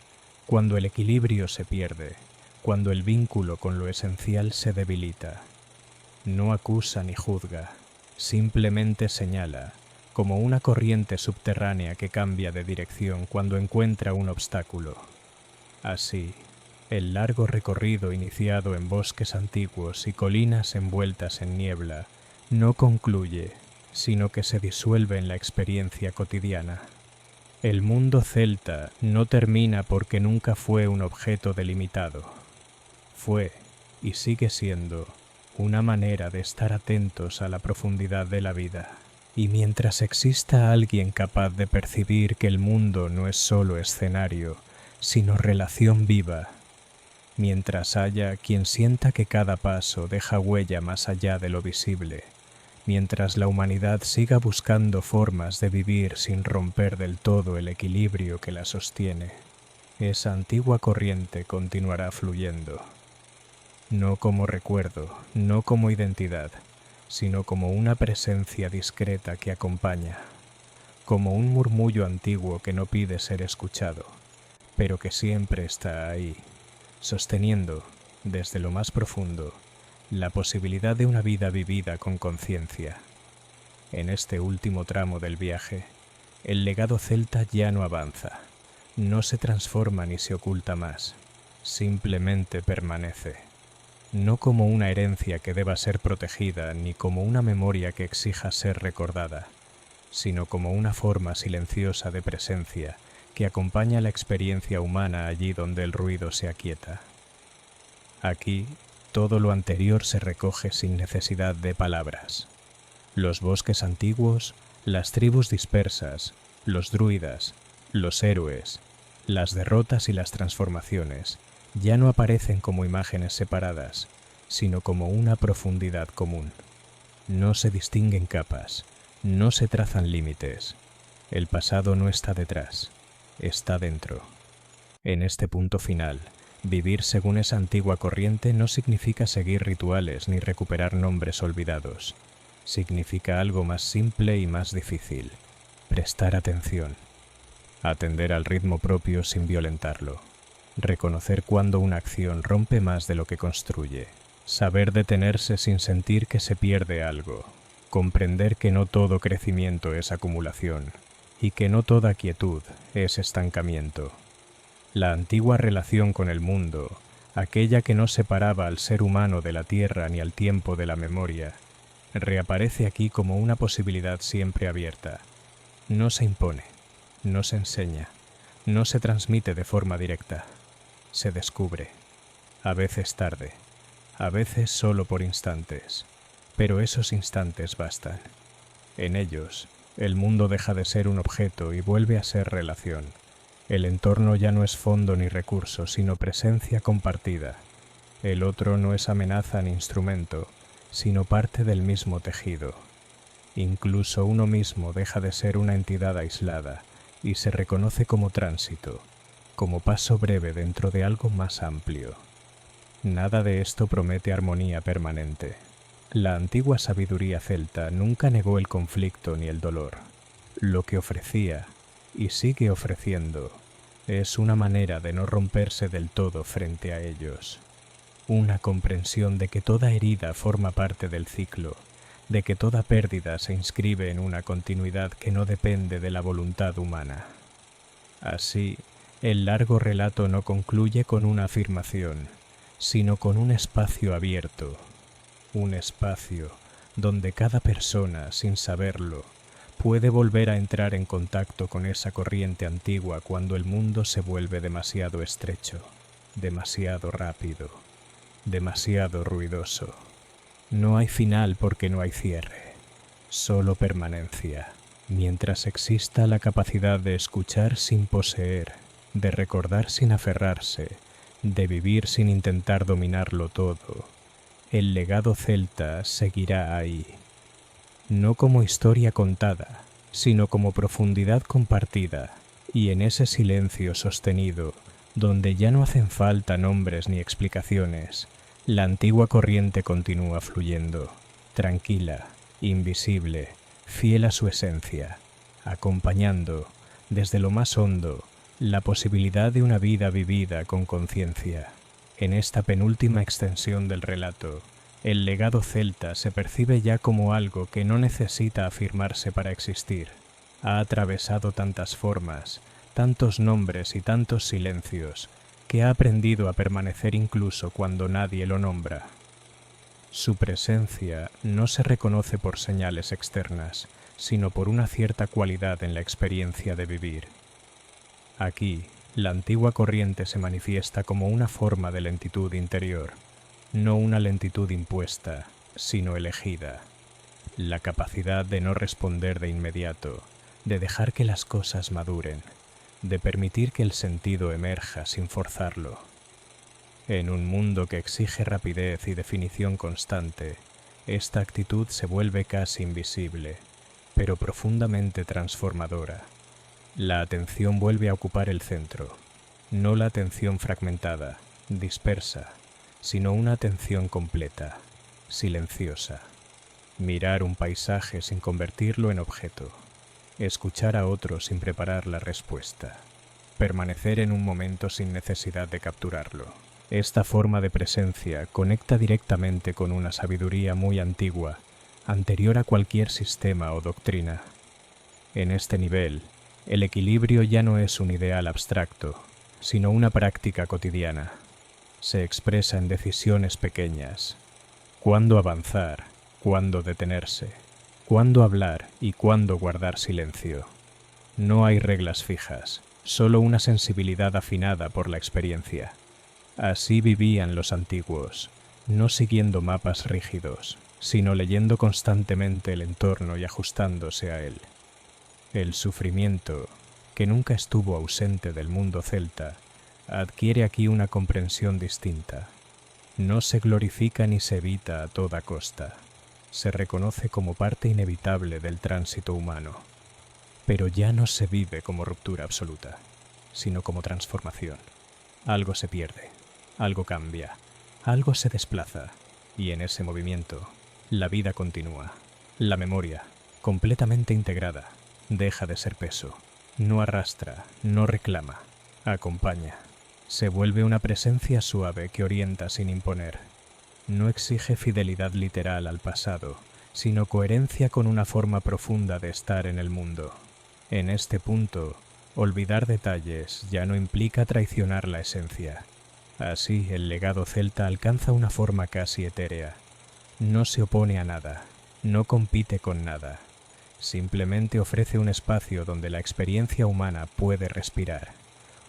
cuando el equilibrio se pierde, cuando el vínculo con lo esencial se debilita. No acusa ni juzga, simplemente señala, como una corriente subterránea que cambia de dirección cuando encuentra un obstáculo. Así, el largo recorrido iniciado en bosques antiguos y colinas envueltas en niebla no concluye, sino que se disuelve en la experiencia cotidiana. El mundo celta no termina porque nunca fue un objeto delimitado. Fue, y sigue siendo, una manera de estar atentos a la profundidad de la vida. Y mientras exista alguien capaz de percibir que el mundo no es solo escenario, sino relación viva, mientras haya quien sienta que cada paso deja huella más allá de lo visible, mientras la humanidad siga buscando formas de vivir sin romper del todo el equilibrio que la sostiene, esa antigua corriente continuará fluyendo. No como recuerdo, no como identidad, sino como una presencia discreta que acompaña, como un murmullo antiguo que no pide ser escuchado, pero que siempre está ahí, sosteniendo, desde lo más profundo, la posibilidad de una vida vivida con conciencia. En este último tramo del viaje, el legado celta ya no avanza, no se transforma ni se oculta más, simplemente permanece. No como una herencia que deba ser protegida ni como una memoria que exija ser recordada, sino como una forma silenciosa de presencia que acompaña la experiencia humana allí donde el ruido se aquieta. Aquí, todo lo anterior se recoge sin necesidad de palabras. Los bosques antiguos, las tribus dispersas, los druidas, los héroes, las derrotas y las transformaciones, ya no aparecen como imágenes separadas, sino como una profundidad común. No se distinguen capas, no se trazan límites. El pasado no está detrás, está dentro. En este punto final, vivir según esa antigua corriente no significa seguir rituales ni recuperar nombres olvidados. Significa algo más simple y más difícil: prestar atención. Atender al ritmo propio sin violentarlo. Reconocer cuando una acción rompe más de lo que construye. Saber detenerse sin sentir que se pierde algo. Comprender que no todo crecimiento es acumulación y que no toda quietud es estancamiento. La antigua relación con el mundo, aquella que no separaba al ser humano de la tierra ni al tiempo de la memoria, reaparece aquí como una posibilidad siempre abierta. No se impone, no se enseña, no se transmite de forma directa. Se descubre, a veces tarde, a veces solo por instantes, pero esos instantes bastan. En ellos, el mundo deja de ser un objeto y vuelve a ser relación. El entorno ya no es fondo ni recurso, sino presencia compartida. El otro no es amenaza ni instrumento, sino parte del mismo tejido. Incluso uno mismo deja de ser una entidad aislada y se reconoce como tránsito, como paso breve dentro de algo más amplio. Nada de esto promete armonía permanente. La antigua sabiduría celta nunca negó el conflicto ni el dolor. Lo que ofrecía, y sigue ofreciendo, es una manera de no romperse del todo frente a ellos. Una comprensión de que toda herida forma parte del ciclo, de que toda pérdida se inscribe en una continuidad que no depende de la voluntad humana. Así, el largo relato no concluye con una afirmación, sino con un espacio abierto, un espacio donde cada persona, sin saberlo, puede volver a entrar en contacto con esa corriente antigua cuando el mundo se vuelve demasiado estrecho, demasiado rápido, demasiado ruidoso. No hay final porque no hay cierre, solo permanencia. Mientras exista la capacidad de escuchar sin poseer, de recordar sin aferrarse, de vivir sin intentar dominarlo todo, el legado celta seguirá ahí. No como historia contada, sino como profundidad compartida, y en ese silencio sostenido, donde ya no hacen falta nombres ni explicaciones, la antigua corriente continúa fluyendo, tranquila, invisible, fiel a su esencia, acompañando, desde lo más hondo, la posibilidad de una vida vivida con conciencia. En esta penúltima extensión del relato, el legado celta se percibe ya como algo que no necesita afirmarse para existir. Ha atravesado tantas formas, tantos nombres y tantos silencios, que ha aprendido a permanecer incluso cuando nadie lo nombra. Su presencia no se reconoce por señales externas, sino por una cierta cualidad en la experiencia de vivir. Aquí, la antigua corriente se manifiesta como una forma de lentitud interior, no una lentitud impuesta, sino elegida. La capacidad de no responder de inmediato, de dejar que las cosas maduren, de permitir que el sentido emerja sin forzarlo. En un mundo que exige rapidez y definición constante, esta actitud se vuelve casi invisible, pero profundamente transformadora. La atención vuelve a ocupar el centro, no la atención fragmentada, dispersa, sino una atención completa, silenciosa. Mirar un paisaje sin convertirlo en objeto, escuchar a otro sin preparar la respuesta, permanecer en un momento sin necesidad de capturarlo. Esta forma de presencia conecta directamente con una sabiduría muy antigua, anterior a cualquier sistema o doctrina. En este nivel, el equilibrio ya no es un ideal abstracto, sino una práctica cotidiana. Se expresa en decisiones pequeñas. Cuándo avanzar, cuándo detenerse, cuándo hablar y cuándo guardar silencio. No hay reglas fijas, solo una sensibilidad afinada por la experiencia. Así vivían los antiguos, no siguiendo mapas rígidos, sino leyendo constantemente el entorno y ajustándose a él. El sufrimiento, que nunca estuvo ausente del mundo celta, adquiere aquí una comprensión distinta. No se glorifica ni se evita a toda costa. Se reconoce como parte inevitable del tránsito humano. Pero ya no se vive como ruptura absoluta, sino como transformación. Algo se pierde, algo cambia, algo se desplaza, y en ese movimiento, la vida continúa. La memoria, completamente integrada, deja de ser peso. No arrastra, no reclama, acompaña. Se vuelve una presencia suave que orienta sin imponer. No exige fidelidad literal al pasado, sino coherencia con una forma profunda de estar en el mundo. En este punto, olvidar detalles ya no implica traicionar la esencia. Así, el legado celta alcanza una forma casi etérea. No se opone a nada, no compite con nada. Simplemente ofrece un espacio donde la experiencia humana puede respirar.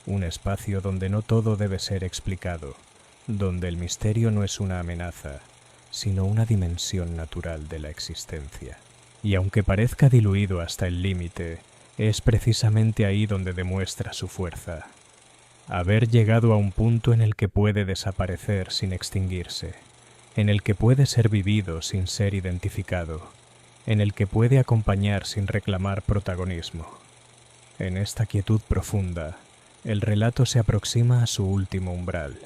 Un espacio donde no todo debe ser explicado, donde el misterio no es una amenaza, sino una dimensión natural de la existencia. Y aunque parezca diluido hasta el límite, es precisamente ahí donde demuestra su fuerza. Haber llegado a un punto en el que puede desaparecer sin extinguirse, en el que puede ser vivido sin ser identificado, en el que puede acompañar sin reclamar protagonismo. En esta quietud profunda, el relato se aproxima a su último umbral,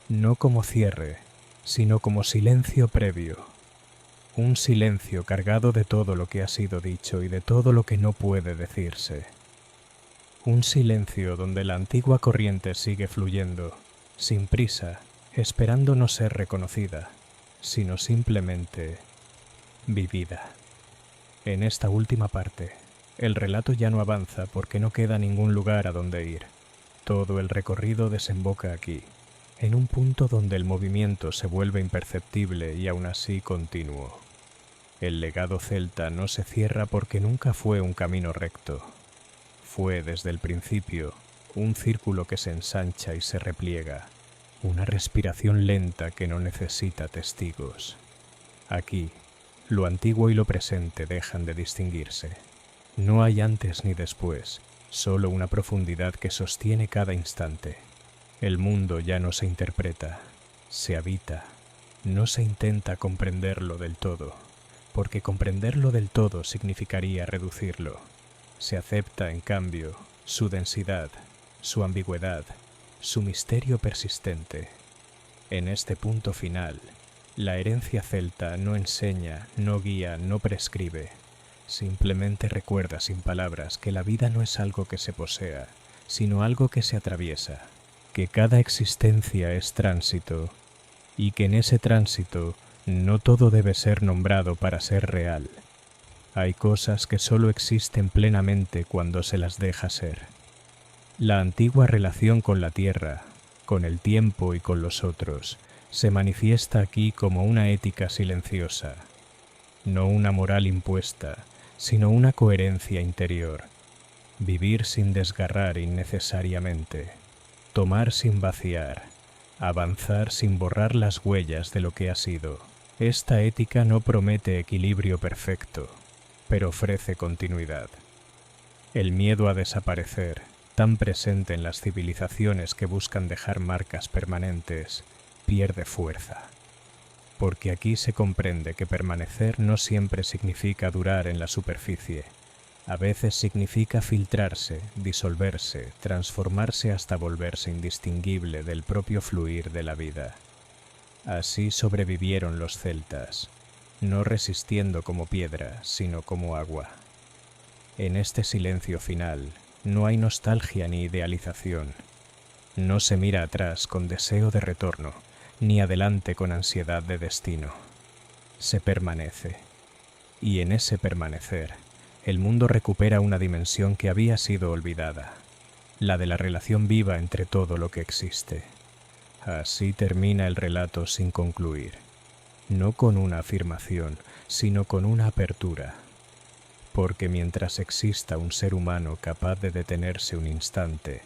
no como cierre, sino como silencio previo. Un silencio cargado de todo lo que ha sido dicho y de todo lo que no puede decirse. Un silencio donde la antigua corriente sigue fluyendo, sin prisa, esperando no ser reconocida, sino simplemente vivida. En esta última parte, el relato ya no avanza porque no queda ningún lugar a donde ir. Todo el recorrido desemboca aquí, en un punto donde el movimiento se vuelve imperceptible y aún así continuo. El legado celta no se cierra porque nunca fue un camino recto. Fue desde el principio un círculo que se ensancha y se repliega, una respiración lenta que no necesita testigos. Aquí, lo antiguo y lo presente dejan de distinguirse. No hay antes ni después, solo una profundidad que sostiene cada instante. El mundo ya no se interpreta, se habita. No se intenta comprenderlo del todo, porque comprenderlo del todo significaría reducirlo. Se acepta, en cambio, su densidad, su ambigüedad, su misterio persistente. En este punto final, la herencia celta no enseña, no guía, no prescribe. Simplemente recuerda sin palabras que la vida no es algo que se posea, sino algo que se atraviesa, que cada existencia es tránsito, y que en ese tránsito no todo debe ser nombrado para ser real. Hay cosas que solo existen plenamente cuando se las deja ser. La antigua relación con la tierra, con el tiempo y con los otros, se manifiesta aquí como una ética silenciosa, no una moral impuesta, sino una coherencia interior. Vivir sin desgarrar innecesariamente, tomar sin vaciar, avanzar sin borrar las huellas de lo que ha sido. Esta ética no promete equilibrio perfecto, pero ofrece continuidad. El miedo a desaparecer, tan presente en las civilizaciones que buscan dejar marcas permanentes, pierde fuerza. Porque aquí se comprende que permanecer no siempre significa durar en la superficie. A veces significa filtrarse, disolverse, transformarse hasta volverse indistinguible del propio fluir de la vida. Así sobrevivieron los celtas, no resistiendo como piedra, sino como agua. En este silencio final no hay nostalgia ni idealización. No se mira atrás con deseo de retorno, ni adelante con ansiedad de destino. Se permanece, y en ese permanecer, el mundo recupera una dimensión que había sido olvidada, la de la relación viva entre todo lo que existe. Así termina el relato sin concluir, no con una afirmación, sino con una apertura. Porque mientras exista un ser humano capaz de detenerse un instante,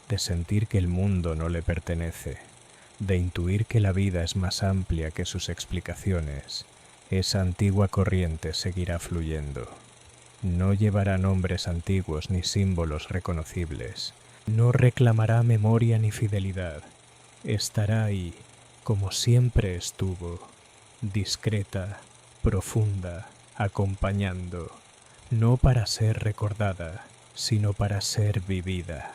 de sentir que el mundo no le pertenece, de intuir que la vida es más amplia que sus explicaciones, esa antigua corriente seguirá fluyendo. No llevará nombres antiguos ni símbolos reconocibles, no reclamará memoria ni fidelidad. Estará ahí, como siempre estuvo, discreta, profunda, acompañando, no para ser recordada, sino para ser vivida.